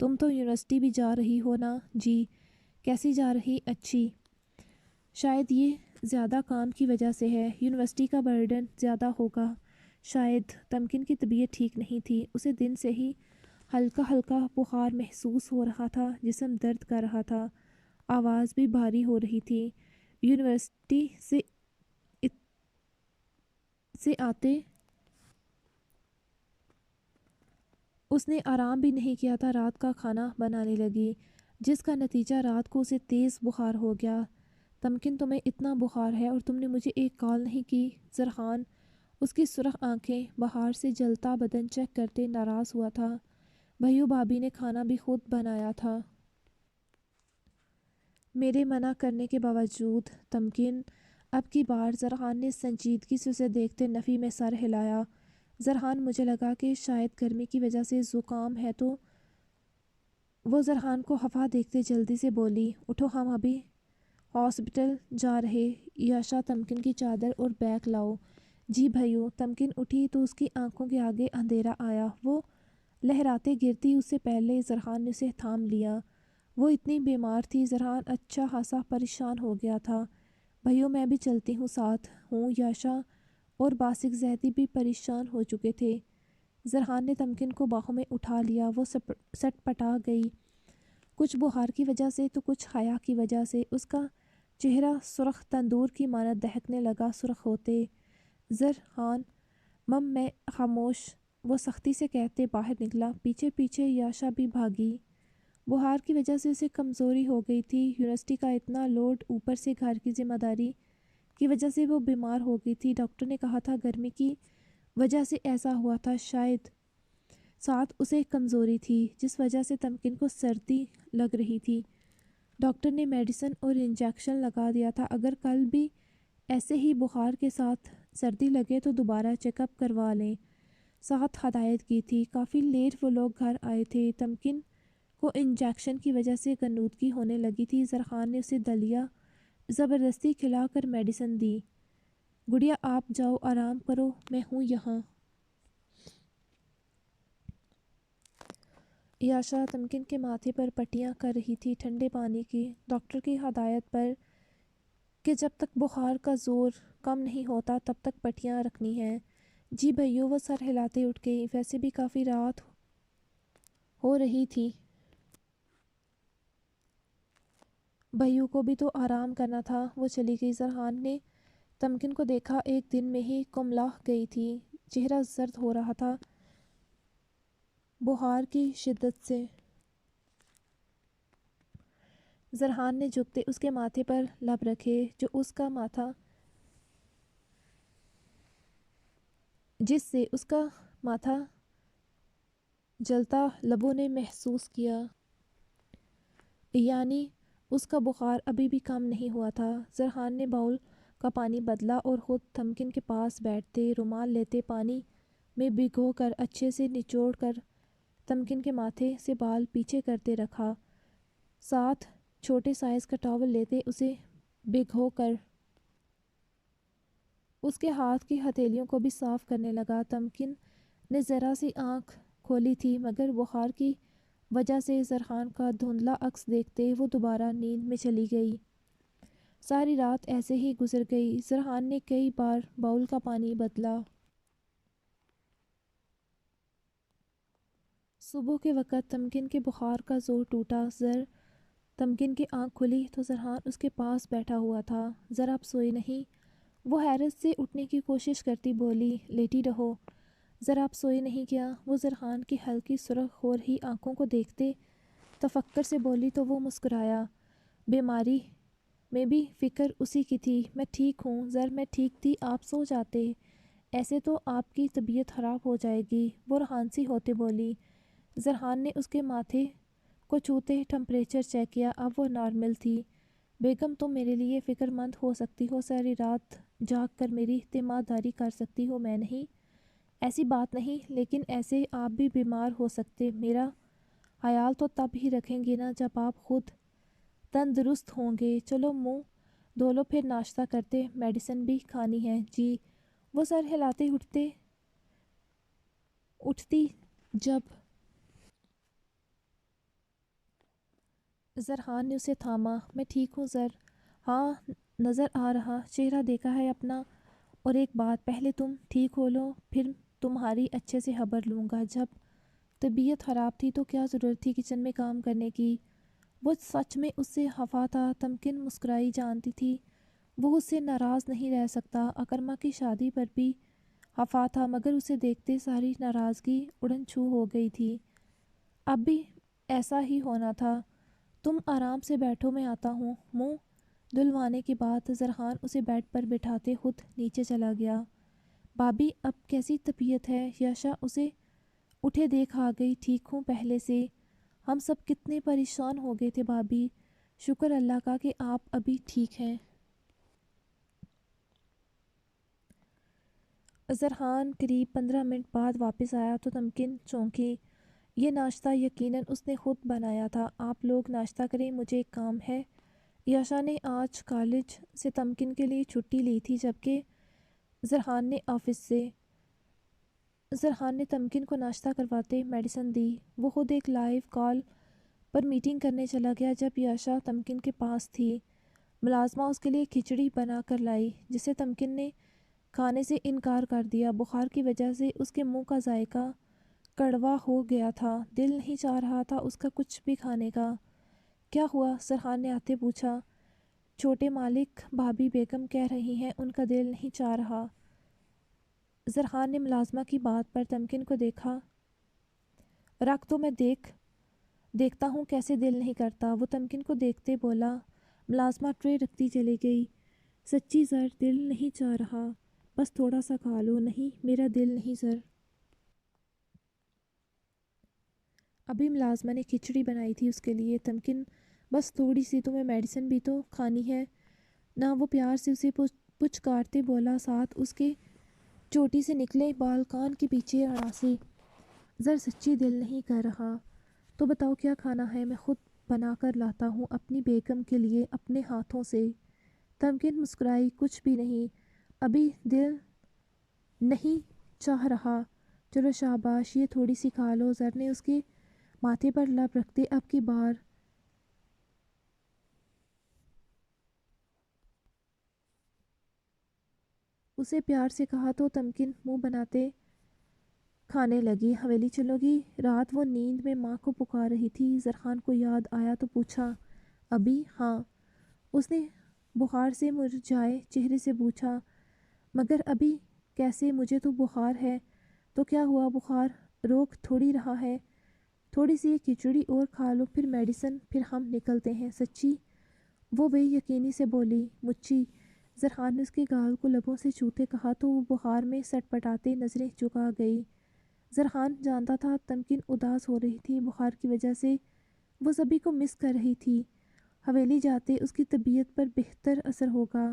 A: تم تو یونیورسٹی بھی جا رہی ہو نا؟ جی۔ کیسی جا رہی؟ اچھی۔ شاید یہ زیادہ کام کی وجہ سے ہے، یونیورسٹی کا برڈن زیادہ ہوگا شاید۔ تمکن کی طبیعت ٹھیک نہیں تھی، اسے دن سے ہی ہلکا ہلکا بخار محسوس ہو رہا تھا، جسم درد کر رہا تھا، آواز بھی بھاری ہو رہی تھی۔ یونیورسٹی سے آتے اس نے آرام بھی نہیں کیا تھا، رات کا کھانا بنانے لگی، جس کا نتیجہ رات کو اسے تیز بخار ہو گیا۔ تمکن تمہیں اتنا بخار ہے اور تم نے مجھے ایک کال نہیں کی؟ زرحان اس کی سرخ آنکھیں بخار سے جلتا بدن چیک کرتے ناراض ہوا تھا۔ بھائیو، بھابھی نے کھانا بھی خود بنایا تھا۔ میرے منع کرنے کے باوجود؟ تمکن اب کی بار زرحان نے سنجیدگی سے اسے دیکھتے نفی میں سر ہلایا۔ زرحان مجھے لگا کہ شاید گرمی کی وجہ سے زکام ہے تو وہ زرحان کو ہوا دیکھتے جلدی سے بولی، اٹھو ہم ابھی ہاسپٹل جا رہے، یاشا تمکن کی چادر اور بیگ لاؤ۔ جی بھائیو۔ تمکن اٹھی تو اس کی آنکھوں کے آگے اندھیرا آیا، وہ لہراتے گرتی اس سے پہلے زرحان نے اسے تھام لیا۔ وہ اتنی بیمار تھی، زرحان اچھا خاصا پریشان ہو گیا تھا۔ بھائیو میں بھی چلتی ہوں، ساتھ ہوں۔ یاشا اور باسق زیدی بھی پریشان ہو چکے تھے۔ زرحان نے تمکن کو باہوں میں اٹھا لیا، وہ سٹ پٹا گئی، کچھ بخار کی وجہ سے تو کچھ حیا کی وجہ سے۔ اس کا چہرہ سرخ تندور کی مانند دہکنے لگا۔ سرخ ہوتے زرحان میں خاموش، وہ سختی سے کہتے باہر نکلا، پیچھے پیچھے یاشا بھی بھاگی۔ بخار کی وجہ سے اسے کمزوری ہو گئی تھی، یونیورسٹی کا اتنا لوڈ، اوپر سے گھر کی ذمہ داری کی وجہ سے وہ بیمار ہو گئی تھی۔ ڈاکٹر نے کہا تھا گرمی کی وجہ سے ایسا ہوا تھا شاید، ساتھ اسے کمزوری تھی جس وجہ سے تمکن کو سردی لگ رہی تھی۔ ڈاکٹر نے میڈیسن اور انجیکشن لگا دیا تھا، اگر کل بھی ایسے ہی بخار کے ساتھ سردی لگے تو دوبارہ چیک اپ کروا لیں، ساتھ ہدایت کی تھی۔ کافی لیٹ وہ لوگ گھر آئے تھے۔ تمکن کو انجیکشن کی وجہ سے غنودگی ہونے لگی تھی۔ زرحان نے اسے دلیا زبردستی کھلا کر میڈیسن دی۔ گڑیا آپ جاؤ آرام کرو، میں ہوں یہاں۔ یاشا تمکن کے ماتھے پر پٹیاں کر رہی تھی ٹھنڈے پانی کی، ڈاکٹر کی ہدایت پر کہ جب تک بخار کا زور کم نہیں ہوتا تب تک پٹیاں رکھنی ہیں۔ جی بھائیو، وہ سر ہلاتے اٹھ گئی، ویسے بھی کافی رات ہو رہی تھی، بھائیو کو بھی تو آرام کرنا تھا۔ وہ چلی گئی۔ زرحان نے تمکن کو دیکھا، ایک دن میں ہی کملا گئی تھی، چہرہ زرد ہو رہا تھا بخار کی شدت سے۔ زرحان نے جھکتے اس کے ماتھے پر لب رکھے، جو اس کا ماتھا جس سے اس کا ماتھا جلتا لبوں نے محسوس کیا، یعنی اس کا بخار ابھی بھی کم نہیں ہوا تھا۔ زرحان نے باؤل کا پانی بدلا اور خود تمکن کے پاس بیٹھتے رومال لیتے پانی میں بھگو کر اچھے سے نچوڑ کر تمکن کے ماتھے سے بال پیچھے کرتے رکھا، ساتھ چھوٹے سائز کا ٹاول لیتے اسے بھگو کر اس کے ہاتھ کی ہتھیلیوں کو بھی صاف کرنے لگا۔ تمکن نے ذرا سی آنکھ کھولی تھی مگر بخار کی وجہ سے زرحان کا دھندلا عکس دیکھتے وہ دوبارہ نیند میں چلی گئی۔ ساری رات ایسے ہی گزر گئی۔ زرحان نے کئی بار باؤل کا پانی بدلا۔ صبح کے وقت تمکن کے بخار کا زور ٹوٹا۔ تمکن کی آنکھ کھلی تو زرحان اس کے پاس بیٹھا ہوا تھا۔ ذرا آپ سوئے نہیں؟ وہ حیرت سے اٹھنے کی کوشش کرتی بولی۔ لیٹی رہو۔ ذرا آپ سوئے نہیں کیا؟ وہ زرحان کی ہلکی سرخ ہو رہی آنکھوں کو دیکھتے تفکر سے بولی تو وہ مسکرایا۔ بیماری میں بھی فکر اسی کی تھی۔ میں ٹھیک ہوں میں ٹھیک تھی، آپ سو جاتے، ایسے تو آپ کی طبیعت خراب ہو جائے گی، وہ روحانسی ہوتے بولی۔ زرحان نے اس کے ماتھے کو چھوتے ٹمپریچر چیک کیا، اب وہ نارمل تھی۔ بیگم تم میرے لیے فکر مند ہو سکتی ہو، ساری رات جاگ کر میری تیمارداری کر سکتی ہو، میں نہیں۔ ایسی بات نہیں، لیکن ایسے آپ بھی بیمار ہو سکتے، میرا خیال تو تب ہی رکھیں گے نا جب آپ خود تندرست ہوں گے۔ چلو منہ دھو لو پھر ناشتہ کرتے، میڈیسن بھی کھانی ہے۔ جی۔ وہ سر ہلاتے اٹھتی جب زرحان نے اسے تھاما۔ میں ٹھیک ہوں زر، ہاں نظر آ رہا، چہرہ دیکھا ہے اپنا۔ اور ایک بات، پہلے تم ٹھیک ہو لو پھر تمہاری اچھے سے خبر لوں گا۔ جب طبیعت خراب تھی تو کیا ضرورت تھی کچن میں کام کرنے کی؟ وہ سچ میں اس سے خفا تھا۔ تمکن مسکرائی، جانتی تھی وہ اس سے ناراض نہیں رہ سکتا۔ اکرما کی شادی پر بھی خفا تھا مگر اسے دیکھتے ساری ناراضگی اڑن چھو ہو گئی تھی۔ اب بھی ایسا ہی ہونا تھا۔ تم آرام سے بیٹھو، میں آتا ہوں۔ منہ دھلوانے کے بعد زرحان اسے بیڈ پر بٹھاتے خود نیچے چلا گیا۔ بھابی اب کیسی طبیعت ہے؟ یاشا اسے اٹھے دیکھ آ گئی۔ ٹھیک ہوں پہلے سے، ہم سب کتنے پریشان ہو گئے تھے بھابی، شکر اللہ کا کہ آپ ابھی ٹھیک ہیں۔ زرحان قریب 15 منٹ بعد واپس آیا تو تمکن چونکی۔ یہ ناشتہ یقیناً اس نے خود بنایا تھا۔ آپ لوگ ناشتہ کریں، مجھے ایک کام ہے۔ یاشا نے آج کالج سے تمکن کے لیے چھٹی لی تھی جبکہ زرحان نے آفس سے۔ زرحان نے تمکن کو ناشتہ کرواتے میڈیسن دی۔ وہ خود ایک لائیو کال پر میٹنگ کرنے چلا گیا جب یاشا تمکن کے پاس تھی۔ ملازمہ اس کے لیے کھچڑی بنا کر لائی جسے تمکن نے کھانے سے انکار کر دیا۔ بخار کی وجہ سے اس کے منہ کا ذائقہ کڑوا ہو گیا تھا، دل نہیں چاہ رہا تھا اس کا کچھ بھی کھانے کا۔ کیا ہوا؟ زرحان نے آتے پوچھا۔ چھوٹے مالک بھابی بیگم کہہ رہی ہیں ان کا دل نہیں چاہ رہا۔ زرحان نے ملازمہ کی بات پر تمکن کو دیکھا۔ رکھ دو، میں دیکھتا ہوں کیسے دل نہیں کرتا، وہ تمکن کو دیکھتے بولا۔ ملازمہ ٹرے رکھتی چلی گئی۔ سچی زر، دل نہیں چاہ رہا، بس تھوڑا سا کھا لو۔ نہیں میرا دل نہیں زر۔ ابھی ملازمہ نے کھچڑی بنائی تھی اس کے لیے۔ تمکن بس تھوڑی سی، تمہیں میڈیسن بھی تو کھانی ہے نا، وہ پیار سے اسے پچکارتے بولا، ساتھ اس کے چوٹی سے نکلے بال کان کے پیچھے اڑا سے۔ زر سچی دل نہیں کر رہا تو بتاؤ کیا کھانا ہے، میں خود بنا کر لاتا ہوں اپنی بیگم کے لیے اپنے ہاتھوں سے۔ تمکن مسکرائی، کچھ بھی نہیں، ابھی دل نہیں چاہ رہا، چلو شاباش، یہ تھوڑی سی کھا لو۔ زر نے اس کے ماتھے پر لب رکھتے اب کی بار اسے پیار سے کہا تو تمکن منہ بناتے کھانے لگی۔ حویلی چلو گی؟ رات وہ نیند میں ماں کو پکار رہی تھی۔ زرحان کو یاد آیا تو پوچھا، ابھی؟ ہاں، اس نے بخار سے مرجھائے چہرے سے پوچھا، مگر ابھی کیسے؟ مجھے تو بخار ہے۔ تو کیا ہوا؟ بخار روک تھوڑی رہا ہے، تھوڑی سی کھچڑی اور کھا لو پھر میڈیسن، پھر ہم نکلتے ہیں۔ سچی؟ وہ بے یقینی سے بولی۔ مچی؟ زرحان نے اس کے گال کو لبوں سے چھوتے کہا تو وہ بخار میں سٹ پٹاتے نظریں چکا گئی۔ زرحان جانتا تھا تمکن اداس ہو رہی تھی، بخار کی وجہ سے وہ سبھی کو مس کر رہی تھی، حویلی جاتے اس کی طبیعت پر بہتر اثر ہوگا۔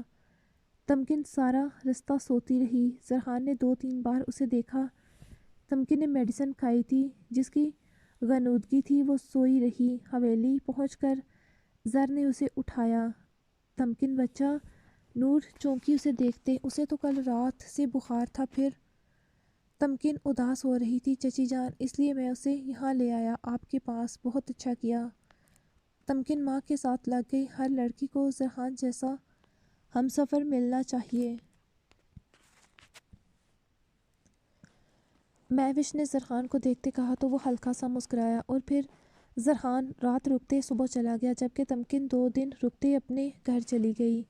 A: تمکن سارا رستہ سوتی رہی۔ زرحان نے 2-3 بار اسے دیکھا۔ تمکن نے میڈیسن کھائی تھی جس کی غنودگی تھی، وہ سوئی رہی۔ حویلی پہنچ کر زر نے اسے اٹھایا۔ تمکن بچہ، نور چونکی اسے دیکھتے، اسے تو کل رات سے بخار تھا۔ پھر تمکن اداس ہو رہی تھی۔ چچی جان، اس لیے میں اسے یہاں لے آیا آپ کے پاس، بہت اچھا کیا۔ تمکن ماں کے ساتھ لگ گئی۔ ہر لڑکی کو زرحان جیسا ہمسفر ملنا چاہیے۔ مہوش نے زرحان کو دیکھتے کہا تو وہ ہلکا سا مسکرایا، اور پھر زرحان رات رکتے صبح چلا گیا، جبکہ تمکن 2 دن رکتے اپنے گھر چلی گئی۔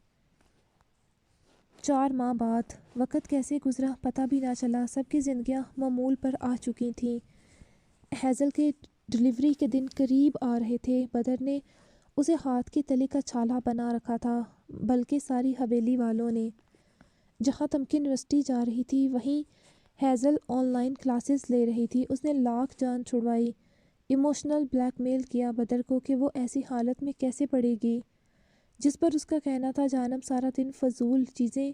A: 4 ماہ بعد وقت کیسے گزرا پتہ بھی نہ چلا۔ سب کی زندگیاں معمول پر آ چکی تھیں۔ ہیزل کے ڈلیوری کے دن قریب آ رہے تھے۔ بدر نے اسے ہاتھ کی تلی کا چھالا بنا رکھا تھا، بلکہ ساری حویلی والوں نے۔ جہاں تمکن یونیورسٹی جا رہی تھی وہیں ہیزل آن لائن کلاسز لے رہی تھی۔ اس نے لاکھ جان چھڑوائی، ایموشنل بلیک میل کیا بدر کو کہ وہ ایسی حالت میں کیسے پڑے گی، جس پر اس کا کہنا تھا جانم سارا دن فضول چیزیں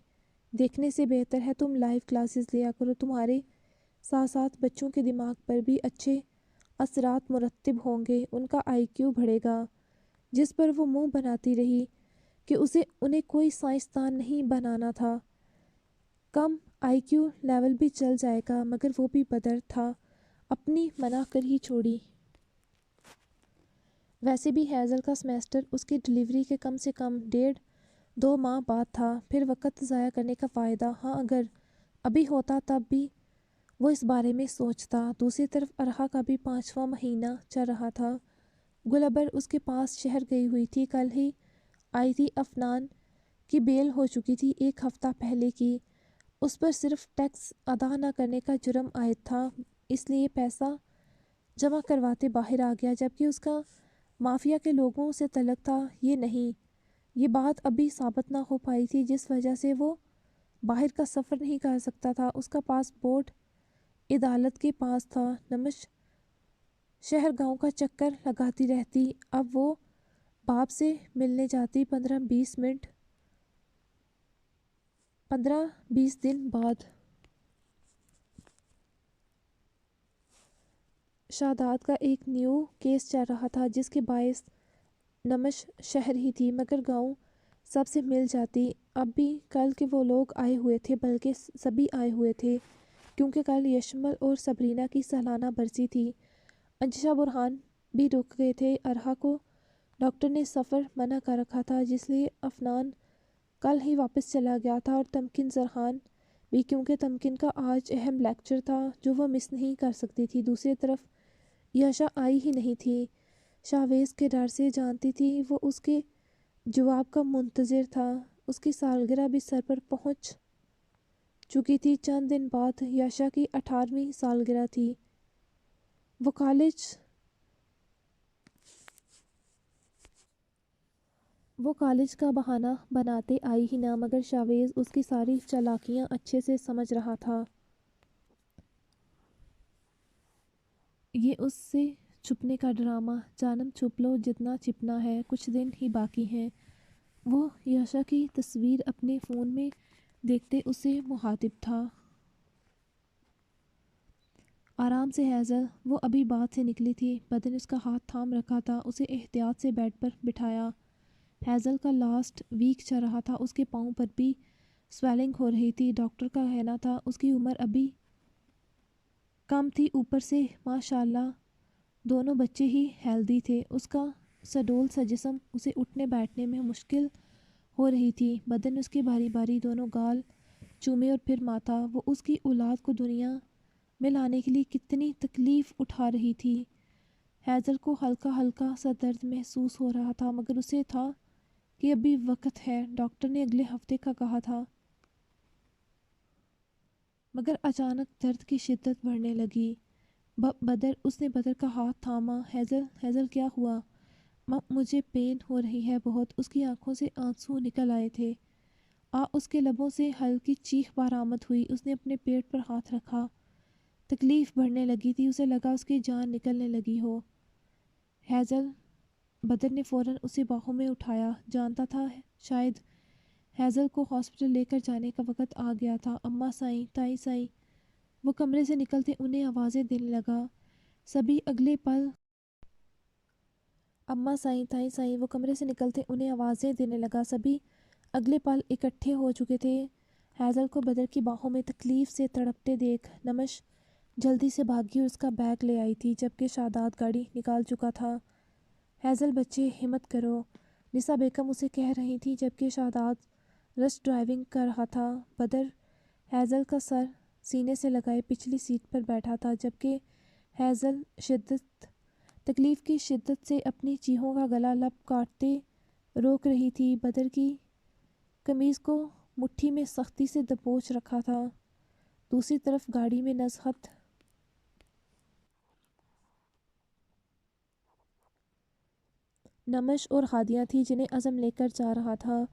A: دیکھنے سے بہتر ہے تم لائیو کلاسز لیا کرو، تمہارے ساتھ ساتھ بچوں کے دماغ پر بھی اچھے اثرات مرتب ہوں گے، ان کا آئی کیو بڑھے گا۔ جس پر وہ منہ بناتی رہی کہ انہیں کوئی سائنسدان نہیں بنانا تھا، کم آئی کیو لیول بھی چل جائے گا، مگر وہ بھی بدر تھا، اپنی منع کر ہی چھوڑی۔ ویسے بھی ہیزل کا سیمسٹر اس کی ڈلیوری کے کم سے کم 1.5-2 ماہ بعد تھا، پھر وقت ضائع کرنے کا فائدہ؟ ہاں، اگر ابھی ہوتا تب بھی وہ اس بارے میں سوچتا۔ دوسری طرف ارحا کا بھی 5واں مہینہ چل رہا تھا۔ گلابر اس کے پاس شہر گئی ہوئی تھی، کل ہی آئی تھی۔ افنان کی بیل ہو چکی تھی 1 ہفتہ پہلے کی، اس پر صرف ٹیکس ادا نہ کرنے کا جرم عائد تھا، اس لیے پیسہ جمع کرواتے باہر آ گیا، جبکہ اس کا مافیا کے لوگوں سے تعلق تھا۔ یہ بات ابھی ثابت نہ ہو پائی تھی، جس وجہ سے وہ باہر کا سفر نہیں کر سکتا تھا۔ اس کا پاسپورٹ عدالت کے پاس تھا۔ نمش شہر گاؤں کا چکر لگاتی رہتی۔ اب وہ باپ سے ملنے جاتی 15-20 دن بعد۔ شاداب کا ایک نیو کیس چل رہا تھا، جس کے باعث نمش شہر ہی تھی، مگر گاؤں سب سے مل جاتی۔ اب بھی کل کے وہ لوگ آئے ہوئے تھے، بلکہ سبھی آئے ہوئے تھے، کیونکہ کل یشمل اور صبرینا کی سالانہ برسی تھی۔ انجشا برہان بھی رک گئے تھے۔ ارحا کو ڈاکٹر نے سفر منع کر رکھا تھا، جس لیے افنان کل ہی واپس چلا گیا تھا، اور تمکن زرحان بھی، کیونکہ تمکن کا آج اہم لیکچر تھا جو وہ مس نہیں کر سکتی تھی۔ دوسری طرف یاشا آئی ہی نہیں تھی، شاویز کے ڈر سے، جانتی تھی وہ اس کے جواب کا منتظر تھا۔ اس کی سالگرہ بھی سر پر پہنچ چکی تھی۔ چند دن بعد یاشا کی 18ویں سالگرہ تھی۔ وہ کالج کا بہانہ بناتے آئی ہی نہ، مگر شاویز اس کی ساری چالاکیاں اچھے سے سمجھ رہا تھا۔ یہ اس سے چھپنے کا ڈرامہ، جانم چھپ لو جتنا چھپنا ہے، کچھ دن ہی باقی ہیں۔ وہ یاشا کی تصویر اپنے فون میں دیکھتے اسے مخاطب تھا۔ آرام سے ہیزل، وہ ابھی بات سے نکلی تھی۔ بدر نے اس کا ہاتھ تھام رکھا تھا، اسے احتیاط سے بیڈ پر بٹھایا۔ ہیزل کا لاسٹ ویک چل رہا تھا، اس کے پاؤں پر بھی سویلنگ ہو رہی تھی۔ ڈاکٹر کا کہنا تھا اس کی عمر ابھی کم تھی، اوپر سے ماشاءاللہ دونوں بچے ہی ہیلدی تھے۔ اس کا سڈول سا جسم اسے اٹھنے بیٹھنے میں مشکل ہو رہی تھی۔ بدر نے اس کے باری باری دونوں گال چومے اور پھر ماتھا۔ وہ اس کی اولاد کو دنیا میں لانے کے لیے کتنی تکلیف اٹھا رہی تھی۔ ہیزل کو ہلکا ہلکا سا درد محسوس ہو رہا تھا، مگر اسے تھا کہ ابھی وقت ہے، ڈاکٹر نے اگلے ہفتے کا کہا تھا۔ مگر اچانک درد کی شدت بڑھنے لگی۔ اس نے بدر کا ہاتھ تھاما۔ ہیزل کیا ہوا؟ مجھے پین ہو رہی ہے بہت۔ اس کی آنکھوں سے آنسو نکل آئے تھے۔ اس کے لبوں سے ہلکی چیخ برآمد ہوئی۔ اس نے اپنے پیٹ پر ہاتھ رکھا۔ تکلیف بڑھنے لگی تھی، اسے لگا اس کی جان نکلنے لگی ہو۔ ہیزل بدر نے فوراً اسے باہوں میں اٹھایا، جانتا تھا شاید ہیزل کو ہاسپٹل لے کر جانے کا وقت آ گیا تھا۔ اماں سائیں، تائی سائیں، وہ کمرے سے نکلتے انہیں آوازیں دینے لگا۔ سبھی اگلے پل اماں سائیں، تائی سائیں، وہ کمرے سے نکلتے انہیں آوازیں دینے لگا۔ سبھی اگلے پل اکٹھے ہو چکے تھے۔ ہیزل کو بدر کی باہوں میں تکلیف سے تڑپتے دیکھ نمش جلدی سے بھاگی اور اس کا بیگ لے آئی تھی، جبکہ شاداب گاڑی نکال چکا تھا۔ ہیزل بچے، ہمت کرو، نسا بیگم اسے کہہ رہی تھی، جبکہ شاداب رش ڈرائیونگ کر رہا تھا۔ بدر ہیزل کا سر سینے سے لگائے پچھلی سیٹ پر بیٹھا تھا، جبکہ ہیزل تکلیف کی شدت سے اپنی چیخوں کا گلا لب کاٹتے روک رہی تھی۔ بدر کی قمیض کو مٹھی میں سختی سے دبوچ رکھا تھا۔ دوسری طرف گاڑی میں نزہت نمش اور ہادیہ تھی، جنہیں عزم لے کر جا رہا تھا۔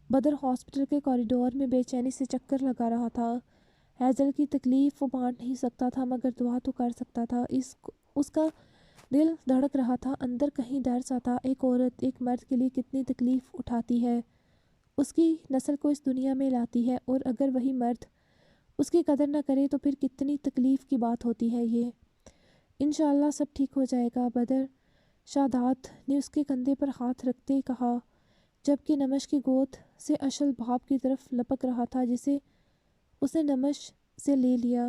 A: بدر ہاسپٹل کے کوریڈور میں بے چینی سے چکر لگا رہا تھا۔ ہیزل کی تکلیف وہ بانٹ نہیں سکتا تھا، مگر دعا تو کر سکتا تھا۔ اس کا دل دھڑک رہا تھا، اندر کہیں ڈر سا تھا۔ ایک عورت ایک مرد کے لیے کتنی تکلیف اٹھاتی ہے، اس کی نسل کو اس دنیا میں لاتی ہے، اور اگر وہی مرد اس کی قدر نہ کرے تو پھر کتنی تکلیف کی بات ہوتی ہے یہ۔ انشاءاللہ سب ٹھیک ہو جائے گا، بدر شاداب نے اس کے کندھے پر ہاتھ رکھتے کہا، جبکہ نمش کی گود سے اشل بھاپ کی طرف لپک رہا تھا، جسے اس نے نمش سے لے لیا۔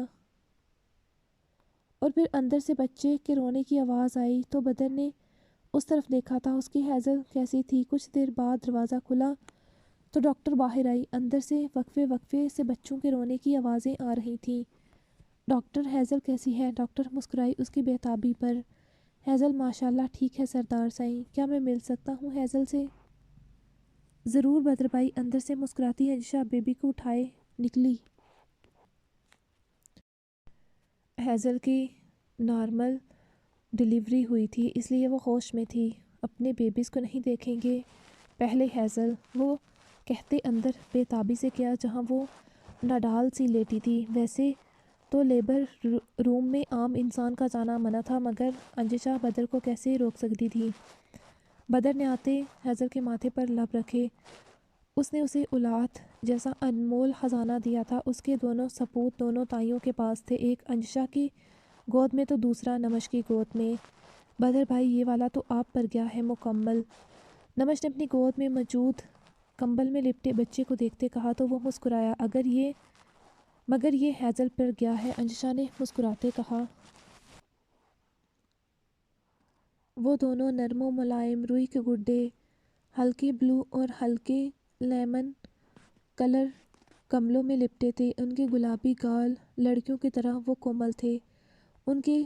A: اور پھر اندر سے بچے کے رونے کی آواز آئی تو بدر نے اس طرف دیکھا تھا۔ اس کی ہیزل کیسی تھی؟ کچھ دیر بعد دروازہ کھلا تو ڈاکٹر باہر آئی۔ اندر سے وقفے وقفے سے بچوں کے رونے کی آوازیں آ رہی تھیں۔ ڈاکٹر، ہیزل کیسی ہے؟ ڈاکٹر مسکرائی اس کی بے تابی پر۔ ہیزل ماشاءاللہ ٹھیک ہے سردار سائیں، کیا میں مل سکتا ہوں ہیزل سے؟ ضرور بدر بھائی، اندر سے مسکراتی انشا بیبی کو اٹھائے نکلی۔ ہیزل کی نارمل ڈیلیوری ہوئی تھی، اس لیے وہ ہوش میں تھی۔ اپنے بیبیز کو نہیں دیکھیں گے پہلے ہیزل، وہ کہتے اندر بے تابی سے گیا جہاں وہ نڈال سی لیٹی تھی۔ ویسے تو لیبر روم میں عام انسان کا جانا منع تھا، مگر انجشا بدر کو کیسے روک سکتی تھی؟ بدر نے آتے ہیزل کے ماتھے پر لب رکھے۔ اس نے اسے اولاد جیسا انمول خزانہ دیا تھا۔ اس کے دونوں سپوت دونوں تائیوں کے پاس تھے، ایک انجشا کی گود میں تو دوسرا نمش کی گود میں۔ بدر بھائی، یہ والا تو آپ پر گیا ہے مکمل۔ نمش نے اپنی گود میں موجود کمبل میں لپٹے بچے کو دیکھتے کہا تو وہ مسکرایا۔ مگر یہ ہیزل پر گیا ہے، انجشا نے مسکراتے کہا۔ وہ دونوں نرم و ملائم روئی کے گڈے، ہلکے بلو اور ہلکے لیمن کلر کمبلوں میں لپٹے تھے۔ ان کے گلابی گال لڑکیوں کی طرح وہ کومل تھے۔ ان کے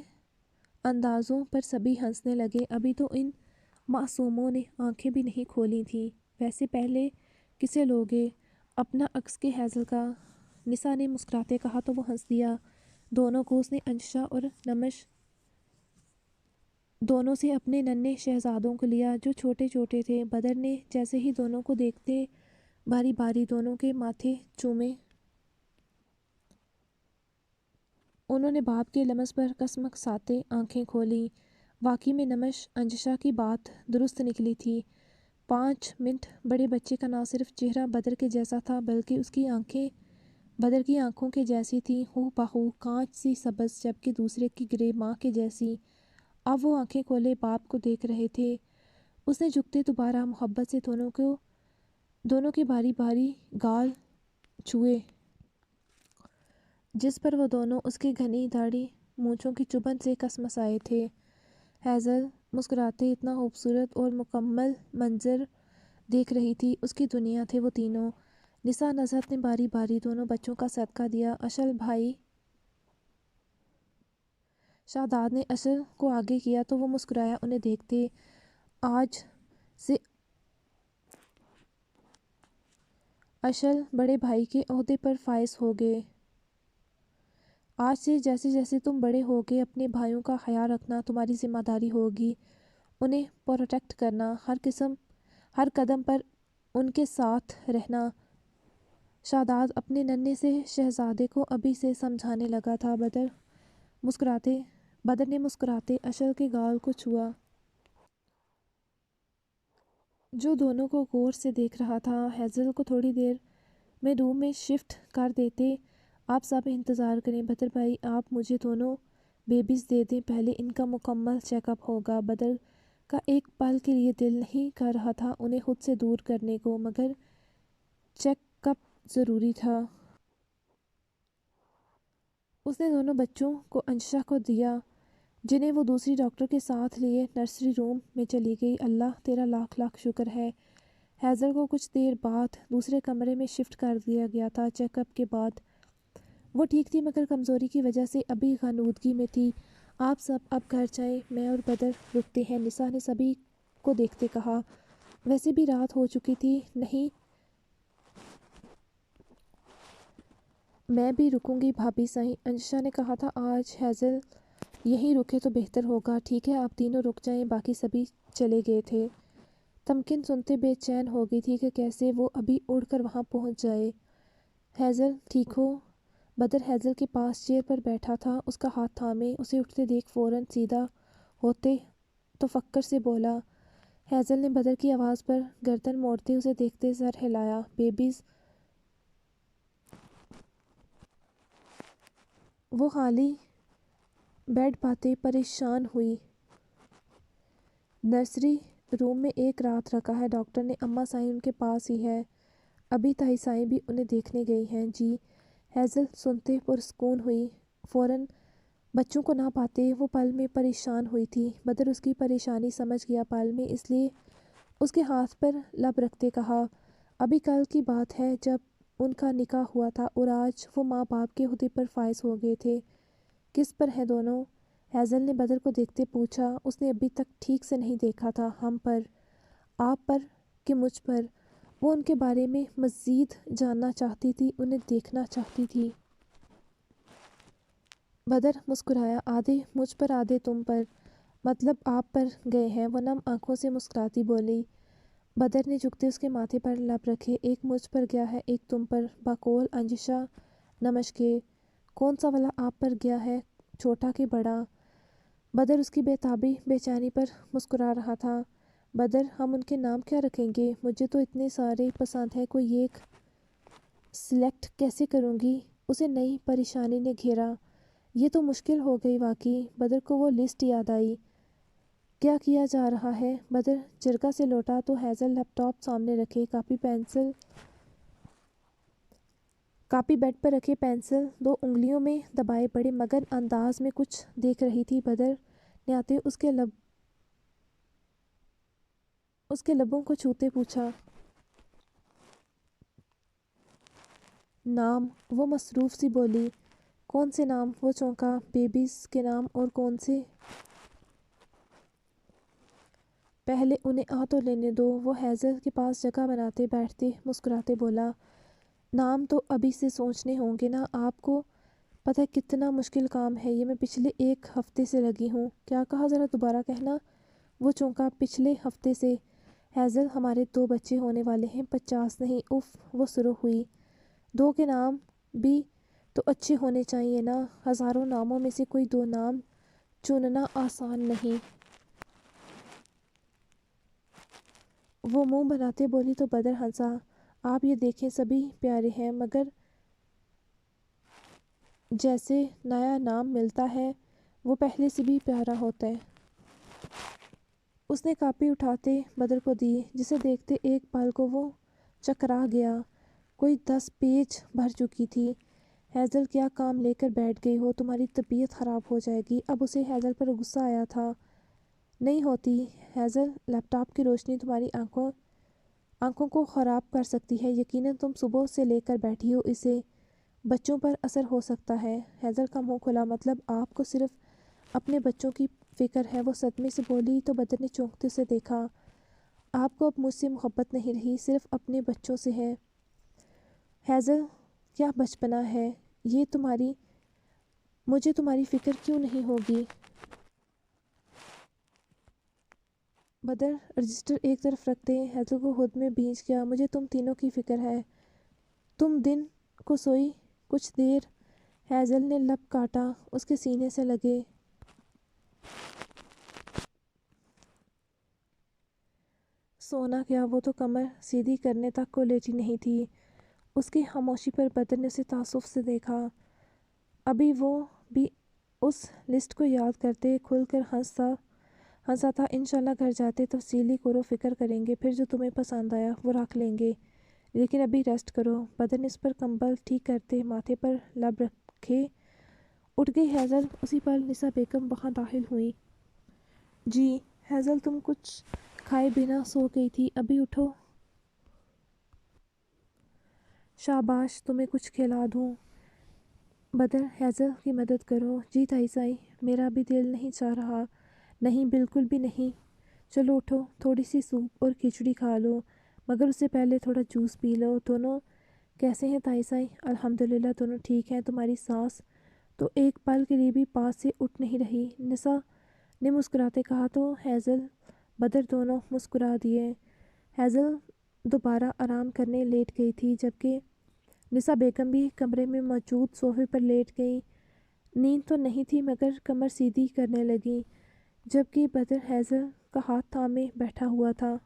A: اندازوں پر سبھی ہنسنے لگے۔ ابھی تو ان معصوموں نے آنکھیں بھی نہیں کھولی تھیں۔ ویسے پہلے کسے لوگے اپنا عکس کے ہیزل کا؟ نسا نے مسکراتے کہا تو وہ ہنس دیا۔ دونوں کو اس نے انجشا اور نمش دونوں سے اپنے ننھے شہزادوں کو لیا جو چھوٹے چھوٹے تھے۔ بدر نے جیسے ہی دونوں کو دیکھتے باری باری دونوں کے ماتھے چومے۔ انہوں نے باپ کے لمس پر کسمکساتے آنکھیں کھولیں۔ واقعی میں نمش انجشا کی بات درست نکلی تھی۔ 5 منٹ بڑے بچے کا نہ صرف چہرہ بدر کے جیسا تھا بلکہ اس کی آنکھیں بدر کی آنکھوں کے جیسی تھیں، ہو بہو کانچ سی سبز، جبکہ دوسرے کی گرے ماں کے جیسی۔ اب وہ آنکھیں کھولے باپ کو دیکھ رہے تھے۔ اس نے جھکتے دوبارہ محبت سے دونوں کے باری باری گال چھوئے، جس پر وہ دونوں اس کی گھنی داڑھی مونچھوں کی چبھن سے کسمسائے تھے۔ ہیزل مسکراتے اتنا خوبصورت اور مکمل منظر دیکھ رہی تھی، اس کی دنیا تھے وہ تینوں۔ نسا نزہت نے باری باری دونوں بچوں کا صدقہ دیا۔ اشل بھائی، شاداب نے اشل کو آگے کیا تو وہ مسکرایا انہیں دیکھتے۔ آج سے اشل بڑے بھائی کے عہدے پر فائز ہو گئے۔ آج سے جیسے جیسے تم بڑے ہوگے اپنے بھائیوں کا خیال رکھنا تمہاری ذمہ داری ہوگی، انہیں پروٹیکٹ کرنا، ہر قدم پر ان کے ساتھ رہنا۔ شاداب اپنے ننھے سے شہزادے کو ابھی سے سمجھانے لگا تھا۔ بدر نے مسکراتے اشل کے گال کو چھوا۔ جو دونوں کو غور سے دیکھ رہا تھا۔ ہیزل کو تھوڑی دیر میں روم میں شفٹ کر دیتے۔ آپ سب انتظار کریں بدر بھائی، آپ مجھے دونوں بیبیز دے دیں، پہلے ان کا مکمل چیک اپ ہوگا۔ بدر کا ایک پل کے لیے دل نہیں کر رہا تھا انہیں خود سے دور کرنے کو، مگر چیک اپ ضروری تھا۔ اس نے دونوں بچوں کو انشا کو دیا، جنہیں وہ دوسری ڈاکٹر کے ساتھ لیے نرسری روم میں چلی گئی۔ اللہ تیرا لاکھ لاکھ شکر ہے۔ ہیزل کو کچھ دیر بعد دوسرے کمرے میں شفٹ کر دیا گیا تھا۔ چیک اپ کے بعد وہ ٹھیک تھی، مگر کمزوری کی وجہ سے ابھی غنودگی میں تھی۔ آپ سب اب گھر جائیں، میں اور بدر رکتے ہیں، نساء نے سبھی کو دیکھتے کہا۔ ویسے بھی رات ہو چکی تھی۔ نہیں، میں بھی رکوں گی بھابھی سائیں، انشا نے کہا تھا۔ آج ہیزل یہیں رکے تو بہتر ہوگا۔ ٹھیک ہے، آپ تینوں رک جائیں۔ باقی سبھی چلے گئے تھے۔ تمکن سنتے بے چین ہو گئی تھی کہ کیسے وہ ابھی اڑ کر وہاں پہنچ جائے۔ ہیزل ٹھیک ہو؟ بدر ہیزل کے پاس چیئر پر بیٹھا تھا، اس کا ہاتھ تھامے اسے اٹھتے دیکھ فوراً سیدھا ہوتے تو فکر سے بولا۔ ہیزل نے بدر کی آواز پر گردن موڑتے اسے دیکھتے سر ہلایا۔ بیبیز؟ وہ خالی بیڈ پاتے پریشان ہوئی۔ نرسری روم میں ایک رات رکھا ہے ڈاکٹر نے، اماں سائیں ان کے پاس ہی ہے، ابھی تائی سائیں بھی انہیں دیکھنے گئی ہیں۔ جی؟ ہیزل سنتے پرسکون ہوئی۔ فوراً بچوں کو نہ پاتے وہ پل میں پریشان ہوئی تھی۔ بدر اس کی پریشانی سمجھ گیا پل میں، اس لیے اس کے ہاتھ پر لب رکھتے کہا، ابھی کل کی بات ہے جب ان کا نکاح ہوا تھا اور آج وہ ماں باپ کے عہدے پر فائز ہو گئے تھے۔ کس پر ہیں دونوں؟ ہیزل نے بدر کو دیکھتے پوچھا۔ اس نے ابھی تک ٹھیک سے نہیں دیکھا تھا۔ ہم پر؟ آپ پر کہ مجھ پر؟ وہ ان کے بارے میں مزید جاننا چاہتی تھی، انہیں دیکھنا چاہتی تھی۔ بدر مسکرایا۔ آدھے مجھ پر آدھے تم پر، مطلب آپ پر گئے ہیں، وہ نم آنکھوں سے مسکراتی بولی۔ بدر نے جھکتے اس کے ماتھے پر لب رکھے۔ ایک مجھ پر گیا ہے، ایک تم پر، بقول انجشا نمشکے۔ کون سا والا آپ پر گیا ہے، چھوٹا کہ بڑا؟ بدر اس کی بےتابی بے چینی پر مسکرا رہا تھا۔ بدر، ہم ان کے نام کیا رکھیں گے؟ مجھے تو اتنے سارے پسند ہیں، کوئی ایک سلیکٹ کیسے کروں گی؟ اسے نئی پریشانی نے گھیرا۔ یہ تو مشکل ہو گئی واقعی۔ بدر کو وہ لسٹ یاد آئی۔ کیا کیا جا رہا ہے؟ بدر جرگہ سے لوٹا تو ہیزل لیپ ٹاپ سامنے رکھے، کاپی بیڈ پر رکھے، پینسل دو انگلیوں میں دبائے بڑے مگن انداز میں کچھ دیکھ رہی تھی۔ بدر نے آتے اس کے لبوں کو چھوتے پوچھا، نام؟ وہ مصروف سی بولی، کون سے نام؟ وہ چونکا، بیبیز کے نام؟ اور کون سے؟ پہلے انہیں آ تو لینے دو۔ وہ ہیزل کے پاس جگہ بناتے بیٹھتے مسکراتے بولا، نام تو ابھی سے سوچنے ہوں گے نا، آپ کو پتہ ہے کتنا مشکل کام ہے یہ، میں پچھلے ایک ہفتے سے لگی ہوں۔ کیا کہا، ذرا دوبارہ کہنا؟ وہ چونکا، پچھلے ہفتے سے۔ ہیزل، ہمارے 2 بچے ہونے والے ہیں، 50 نہیں۔ اف، وہ سرخ ہوئی۔ 2 کے نام بھی تو اچھے ہونے چاہیے نا، ہزاروں ناموں میں سے کوئی 2 نام چننا آسان نہیں۔ وہ منہ بناتے بولی تو بدر ہنسا۔ آپ یہ دیکھیں، سبھی پیارے ہیں، مگر جیسے نیا نام ملتا ہے وہ پہلے سے بھی پیارا ہوتا ہے۔ اس نے کاپی اٹھاتے بدر کو دی، جسے دیکھتے ایک پل کو وہ چکرا گیا۔ کوئی 10 پیج بھر چکی تھی۔ ہیزل، کیا کام لے کر بیٹھ گئی ہو، تمہاری طبیعت خراب ہو جائے گی۔ اب اسے ہیزل پر غصہ آیا تھا۔ نہیں ہوتی ہیزل، لیپ ٹاپ کی روشنی تمہاری آنکھوں کو خراب کر سکتی ہے، یقیناً تم صبح سے لے کر بیٹھی ہو، اسے بچوں پر اثر ہو سکتا ہے۔ ہیزل کا منہ کھلا، مطلب آپ کو صرف اپنے بچوں کی فکر ہے؟ وہ صدمے سے بولی تو بدر نے چونکتے اسے دیکھا۔ آپ کو اب مجھ سے محبت نہیں رہی، صرف اپنے بچوں سے ہے۔ ہیزل، کیا بچپنا ہے یہ تمہاری، مجھے تمہاری فکر کیوں نہیں ہوگی؟ بدر رجسٹر ایک طرف رکھتے ہیزل کو خود میں بھینچ گیا، مجھے تم تینوں کی فکر ہے۔ تم دن کو سوئی کچھ دیر؟ ہیزل نے لب کاٹا، اس کے سینے سے لگے سونا کیا، وہ تو کمر سیدھی کرنے تک کو لیٹی نہیں تھی۔ اس کی خاموشی پر بدر نے اسے تعصب سے دیکھا۔ ابھی وہ بھی اس لسٹ کو یاد کرتے کھل کر ہنسا تھا۔ انشاءاللہ گھر جاتے تفصیلی غور و فکر کریں گے، پھر جو تمہیں پسند آیا وہ رکھ لیں گے، لیکن ابھی ریسٹ کرو۔ بدر نے اس پر کمبل ٹھیک کرتے ماتھے پر لب رکھے اٹھ گئی ہیزل۔ اسی پل نسا بیگم وہاں داخل ہوئی۔ جی ہیزل، تم کچھ کھائے بنا سو گئی تھی، ابھی اٹھو۔ شاباش، تمہیں کچھ کھلا دوں؟ بدر، ہیزل کی مدد کرو۔ جی تائی سائی، میرا بھی دل نہیں چاہ رہا۔ نہیں، بالکل بھی نہیں۔ چلو اٹھو، تھوڑی سی سوپ اور کھچڑی کھا لو، مگر اس سے پہلے تھوڑا جوس پی لو۔ دونوں کیسے ہیں تائی سائی؟ الحمدللہ دونوں ٹھیک ہیں۔ تمہاری ساس تو ایک پل کے لیے بھی پاس سے اٹھ نہیں رہی، نسا نے مسکراتے کہا۔ تو ہیزل، بدر دونوں مسکرا دیے۔ ہیزل دوبارہ آرام کرنے لیٹ گئی تھی، جبکہ نسا بیگم بھی کمرے میں موجود صوفے پر لیٹ گئی۔ نیند تو نہیں تھی مگر کمر سیدھی کرنے لگیں، جبکہ بدر ہیزل کا ہاتھ تھامے بیٹھا ہوا تھا۔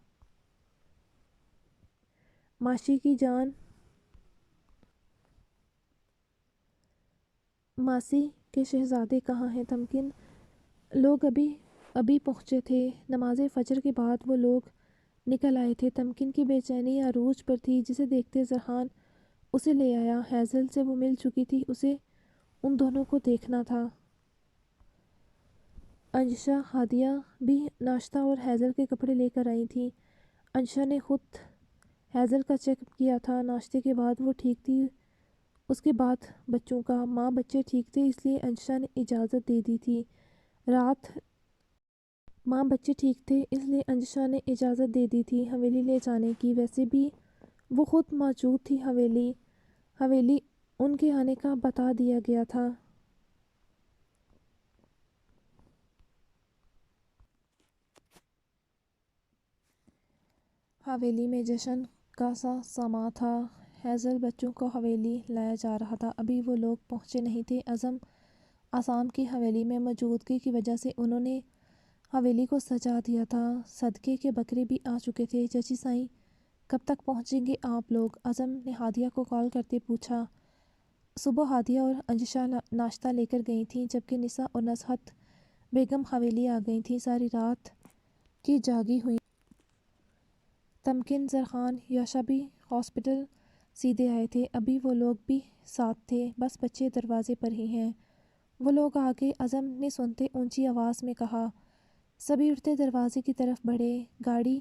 A: ماشی کی جان، ماسی کے شہزادے کہاں ہیں؟ تمکن لوگ ابھی پہنچے تھے۔ نماز فجر کے بعد وہ لوگ نکل آئے تھے۔ تمکن کی بے چینی عروج پر تھی، جسے دیکھتے زرحان اسے لے آیا۔ ہیزل سے وہ مل چکی تھی، اسے ان دونوں کو دیکھنا تھا۔ انجشا، ہادیہ بھی ناشتہ اور ہیزل کے کپڑے لے کر آئی تھیں۔ انجشا نے خود ہیزل کا چیک اپ کیا تھا۔ ناشتے کے بعد وہ ٹھیک تھی، اس کے بعد بچوں کا۔ ماں بچے ٹھیک تھے، اس لیے انجشا نے اجازت دے دی تھی حویلی لے جانے کی۔ ویسے بھی وہ خود موجود تھی حویلی ان کے آنے کا بتا دیا گیا تھا۔ حویلی میں جشن کا سا سماں تھا۔ ہیزل بچوں کو حویلی لایا جا رہا تھا۔ ابھی وہ لوگ پہنچے نہیں تھے۔ اعظم کی حویلی میں موجودگی کی وجہ سے انہوں نے حویلی کو سجا دیا تھا۔ صدقے کے بکرے بھی آ چکے تھے۔ چچی سائیں، کب تک پہنچیں گے آپ لوگ؟ اعظم نے ہادیہ کو کال کرتے پوچھا۔ صبح ہادیہ اور انجشا ناشتہ لے کر گئی تھیں، جبکہ نسا اور نزہت بیگم حویلی آ گئی تھیں، ساری رات کی جاگی ہوئی۔ تمکن، زرحان، یاشا بھی ہاسپٹل سیدھے آئے تھے۔ ابھی وہ لوگ بھی ساتھ تھے، بس بچے دروازے پر ہی ہیں۔ وہ لوگ آ گئے، اعظم نے سنتے اونچی آواز میں کہا۔ سبھی اٹھتے دروازے کی طرف بڑھے۔ گاڑی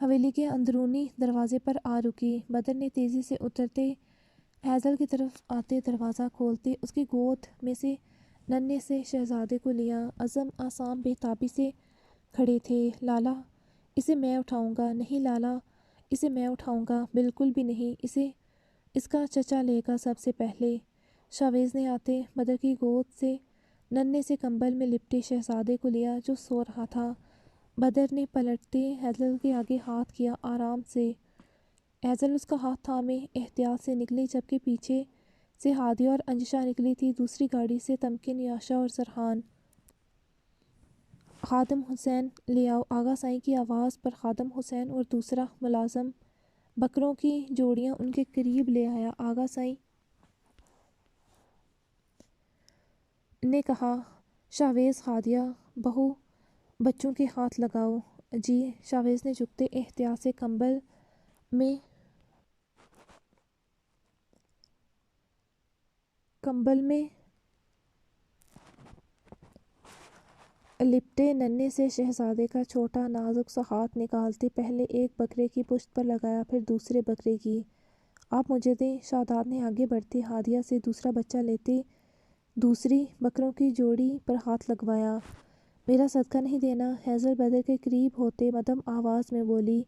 A: حویلی کے اندرونی دروازے پر آ رکی۔ بدر نے تیزی سے اترتے ہیزل کی طرف آتے دروازہ کھولتے اس کی گود میں سے ننھے سے شہزادے کو لیا۔ اعظم اعصام بے تابی سے کھڑے تھے۔ لالا، اسے میں اٹھاؤں گا۔ نہیں لالا، اسے میں اٹھاؤں گا۔ بالکل بھی نہیں، اسے اس کا چچا لے گا سب سے پہلے۔ شاویز نے آتے بدر کی گود سے ننھے سے کمبل میں لپٹے شہزادے کو لیا، جو سو رہا تھا۔ بدر نے پلٹتے ہیزل کے آگے ہاتھ کیا، آرام سے۔ ہیزل اس کا ہاتھ تھامے احتیاط سے نکلی، جبکہ پیچھے سے ہادیہ اور انجشا نکلی تھی۔ دوسری گاڑی سے تمکن، یاشا اور زرحان۔ خادم حسین لے آؤ۔ آغا سائیں کی آواز پر خادم حسین اور دوسرا ملازم بکروں کی جوڑیاں ان کے قریب لے آیا۔ آغا سائیں نے کہا۔ شاویز، ہادیہ بہو، بچوں کے ہاتھ لگاؤ۔ جی۔ شاویز نے جھکتے احتیاط سے کمبل میں لپٹے ننھے سے شہزادے کا چھوٹا نازک سا ہاتھ نکالتے پہلے ایک بکرے کی پشت پر لگایا، پھر دوسرے بکرے کی۔ آپ مجھے دیں۔ شاداب نے آگے بڑھتے ہادیہ سے دوسرا بچہ لیتے دوسری بکروں کی جوڑی پر ہاتھ لگوایا۔ میرا صدقہ نہیں دینا؟ ہیزل بدر کے قریب ہوتے مدھم آواز میں بولی،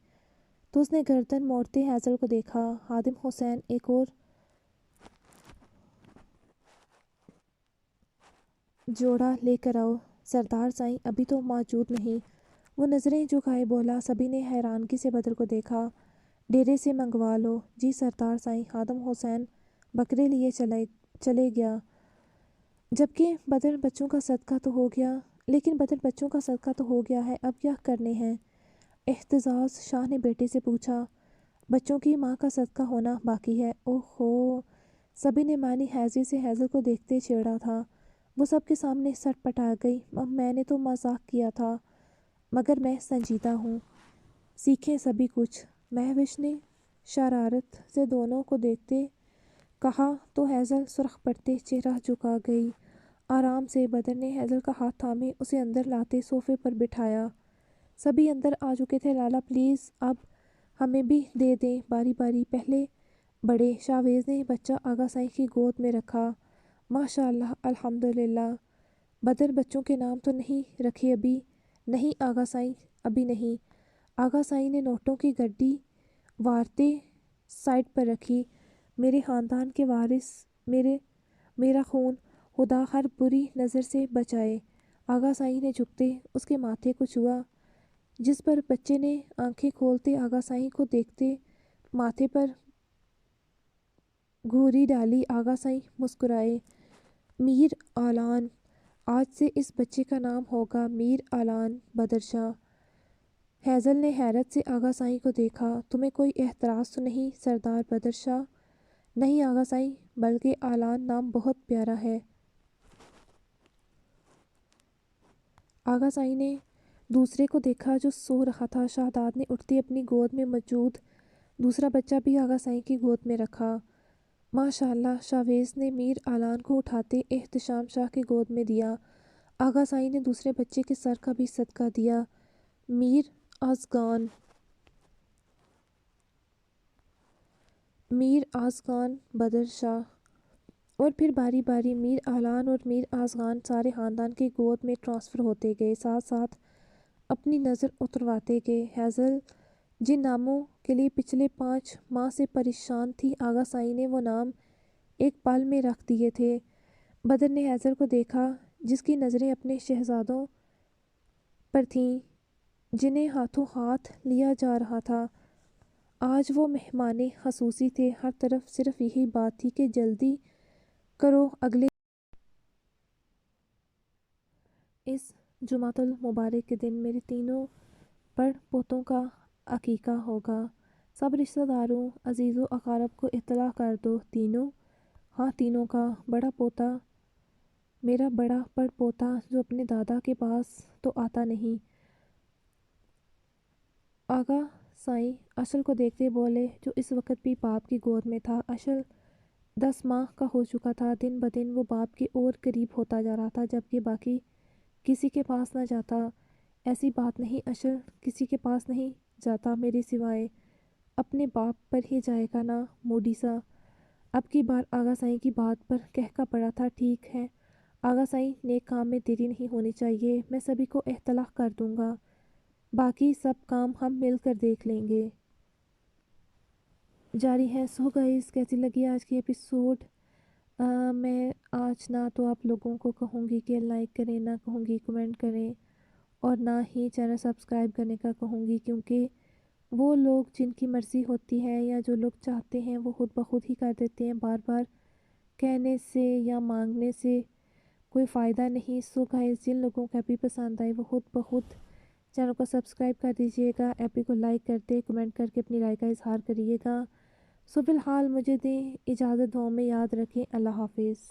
A: تو اس نے گردن موڑتے ہیزل کو دیکھا۔ خادم حسین، ایک اور جوڑا لے کر آؤ۔ سردار سائیں ابھی تو موجود نہیں۔ وہ نظریں جھکائے بولا۔ سبھی نے حیرانگی سے بدر کو دیکھا۔ ڈیرے سے منگوا لو۔ جی سردار سائیں۔ خادم حسین بکرے لیے چلے گیا۔ جبکہ بدر، بچوں کا صدقہ تو ہو گیا ہے، اب کیا کرنے ہیں؟ احتجاج شاہ نے بیٹے سے پوچھا۔ بچوں کی ماں کا صدقہ ہونا باقی ہے۔ اوہ ہو، سبھی نے معنی حیضی سے ہیزل کو دیکھتے چھیڑا تھا۔ وہ سب کے سامنے سٹ پٹا گئی۔ میں نے تو مذاق کیا تھا، مگر میں سنجیدہ ہوں۔ سیکھیں سبھی کچھ، مہوش نے شرارت سے دونوں کو دیکھتے کہا تو ہیزل سرخ پڑتے چہرہ جھکا گئی۔ آرام سے بدر نے ہیزل کا ہاتھ تھامے اسے اندر لاتے صوفے پر بٹھایا۔ سبھی اندر آ چکے تھے۔ لالا پلیز اب ہمیں بھی دے دیں باری باری، پہلے بڑے۔ شاویز نے بچہ آغا سائیں کی گود میں رکھا۔ ماشاء اللہ، الحمدللہ۔ بدر بچوں کے نام تو نہیں رکھے ابھی؟ نہیں آغا سائیں، ابھی نہیں۔ آغا سائیں نے نوٹوں کی گڈی وارتے سائڈ پر رکھی۔ میرے خاندان کے وارث، میرا خون خدا ہر بری نظر سے بچائے۔ آغا سائیں نے جھکتے اس کے ماتھے کو چھوا، جس پر بچے نے آنکھیں کھولتے آغا سائیں کو دیکھتے ماتھے پر گھوری ڈالی۔ آغا سائیں مسکرائے۔ میر اعلان، آج سے اس بچے کا نام ہوگا میر اعلان بدر شاہ۔ ہیزل نے حیرت سے آغا سائیں کو دیکھا۔ تمہیں کوئی اعتراض تو نہیں سردار بدر شاہ؟ نہیں آغا سائیں، بلکہ اعلان نام بہت پیارا ہے۔ آغا سائیں نے دوسرے کو دیکھا جو سو رہا تھا۔ شہزاد نے اٹھتے اپنی گود میں موجود دوسرا بچہ بھی آغا سائیں کی گود میں رکھا۔ ماشاء اللہ، شاویز نے میر اعلان کو اٹھاتے احتشام شاہ کی گود میں دیا۔ آغا سائیں نے دوسرے بچے کے سر کا بھی صدقہ دیا۔ میر ازغان بدر شاہ، اور پھر باری باری میر اعلان اور میر ازغان سارے خاندان کی گود میں ٹرانسفر ہوتے گئے، ساتھ ساتھ اپنی نظر اترواتے گئے۔ ہیزل جن ناموں کے لیے پچھلے 5 ماہ سے پریشان تھی، آغا سائیں نے وہ نام ایک پل میں رکھ دیے تھے۔ بدر نے ہیزل کو دیکھا، جس کی نظریں اپنے شہزادوں پر تھیں جنہیں ہاتھوں ہاتھ لیا جا رہا تھا۔ آج وہ مہمان خصوصی تھے۔ ہر طرف صرف یہی بات تھی کہ جلدی کرو، اگلے اس جمعۃ المبارک کے دن میرے تینوں بڑ پوتوں کا عقیقہ ہوگا۔ سب رشتہ داروں، عزیز و اقارب کو اطلاع کر دو۔ تینوں؟ ہاں، تینوں کا۔ بڑا پوتا، میرا بڑا بڑ پوتا جو اپنے دادا کے پاس تو آتا نہیں۔ آغا سائیں اشل کو دیکھتے بولے، جو اس وقت بھی باپ کی گود میں تھا۔ اشل 10 ماہ کا ہو چکا تھا۔ دن بدن وہ باپ کے اور قریب ہوتا جا رہا تھا، جبکہ باقی کسی کے پاس نہ جاتا۔ ایسی بات نہیں اشل، کسی کے پاس نہیں جاتا میرے سوائے، اپنے باپ پر ہی جائے گا نا موڈی سا۔ اب کی بار آغا سائیں کی بات پر کہکا پڑا تھا۔ ٹھیک ہے آغا سائیں، نیک کام میں دیری نہیں ہونی چاہیے۔ میں سبھی کو اطلاع کر دوں گا، باقی سب کام ہم مل کر دیکھ لیں گے۔ جاری ہے۔ سو گائز، کیسی لگی آج کی ایپیسوڈ؟ میں آج نہ تو آپ لوگوں کو کہوں گی کہ لائک کریں، نہ کہوں گی کمنٹ کریں، اور نہ ہی چینل سبسکرائب کرنے کا کہوں گی، کیونکہ وہ لوگ جن کی مرضی ہوتی ہے یا جو لوگ چاہتے ہیں وہ خود بخود ہی کر دیتے ہیں۔ بار بار کہنے سے یا مانگنے سے کوئی فائدہ نہیں۔ سو گائز، جن لوگوں کو ایپی پسند آئے وہ خود بخود چینل کو سبسکرائب کر دیجیے گا، ایپی کو لائک کرتے کمنٹ کر کے اپنی رائے کا اظہار کریے گا۔ سو فی الحال مجھے دیں اجازت، دعاؤں میں یاد رکھیں۔ اللہ حافظ۔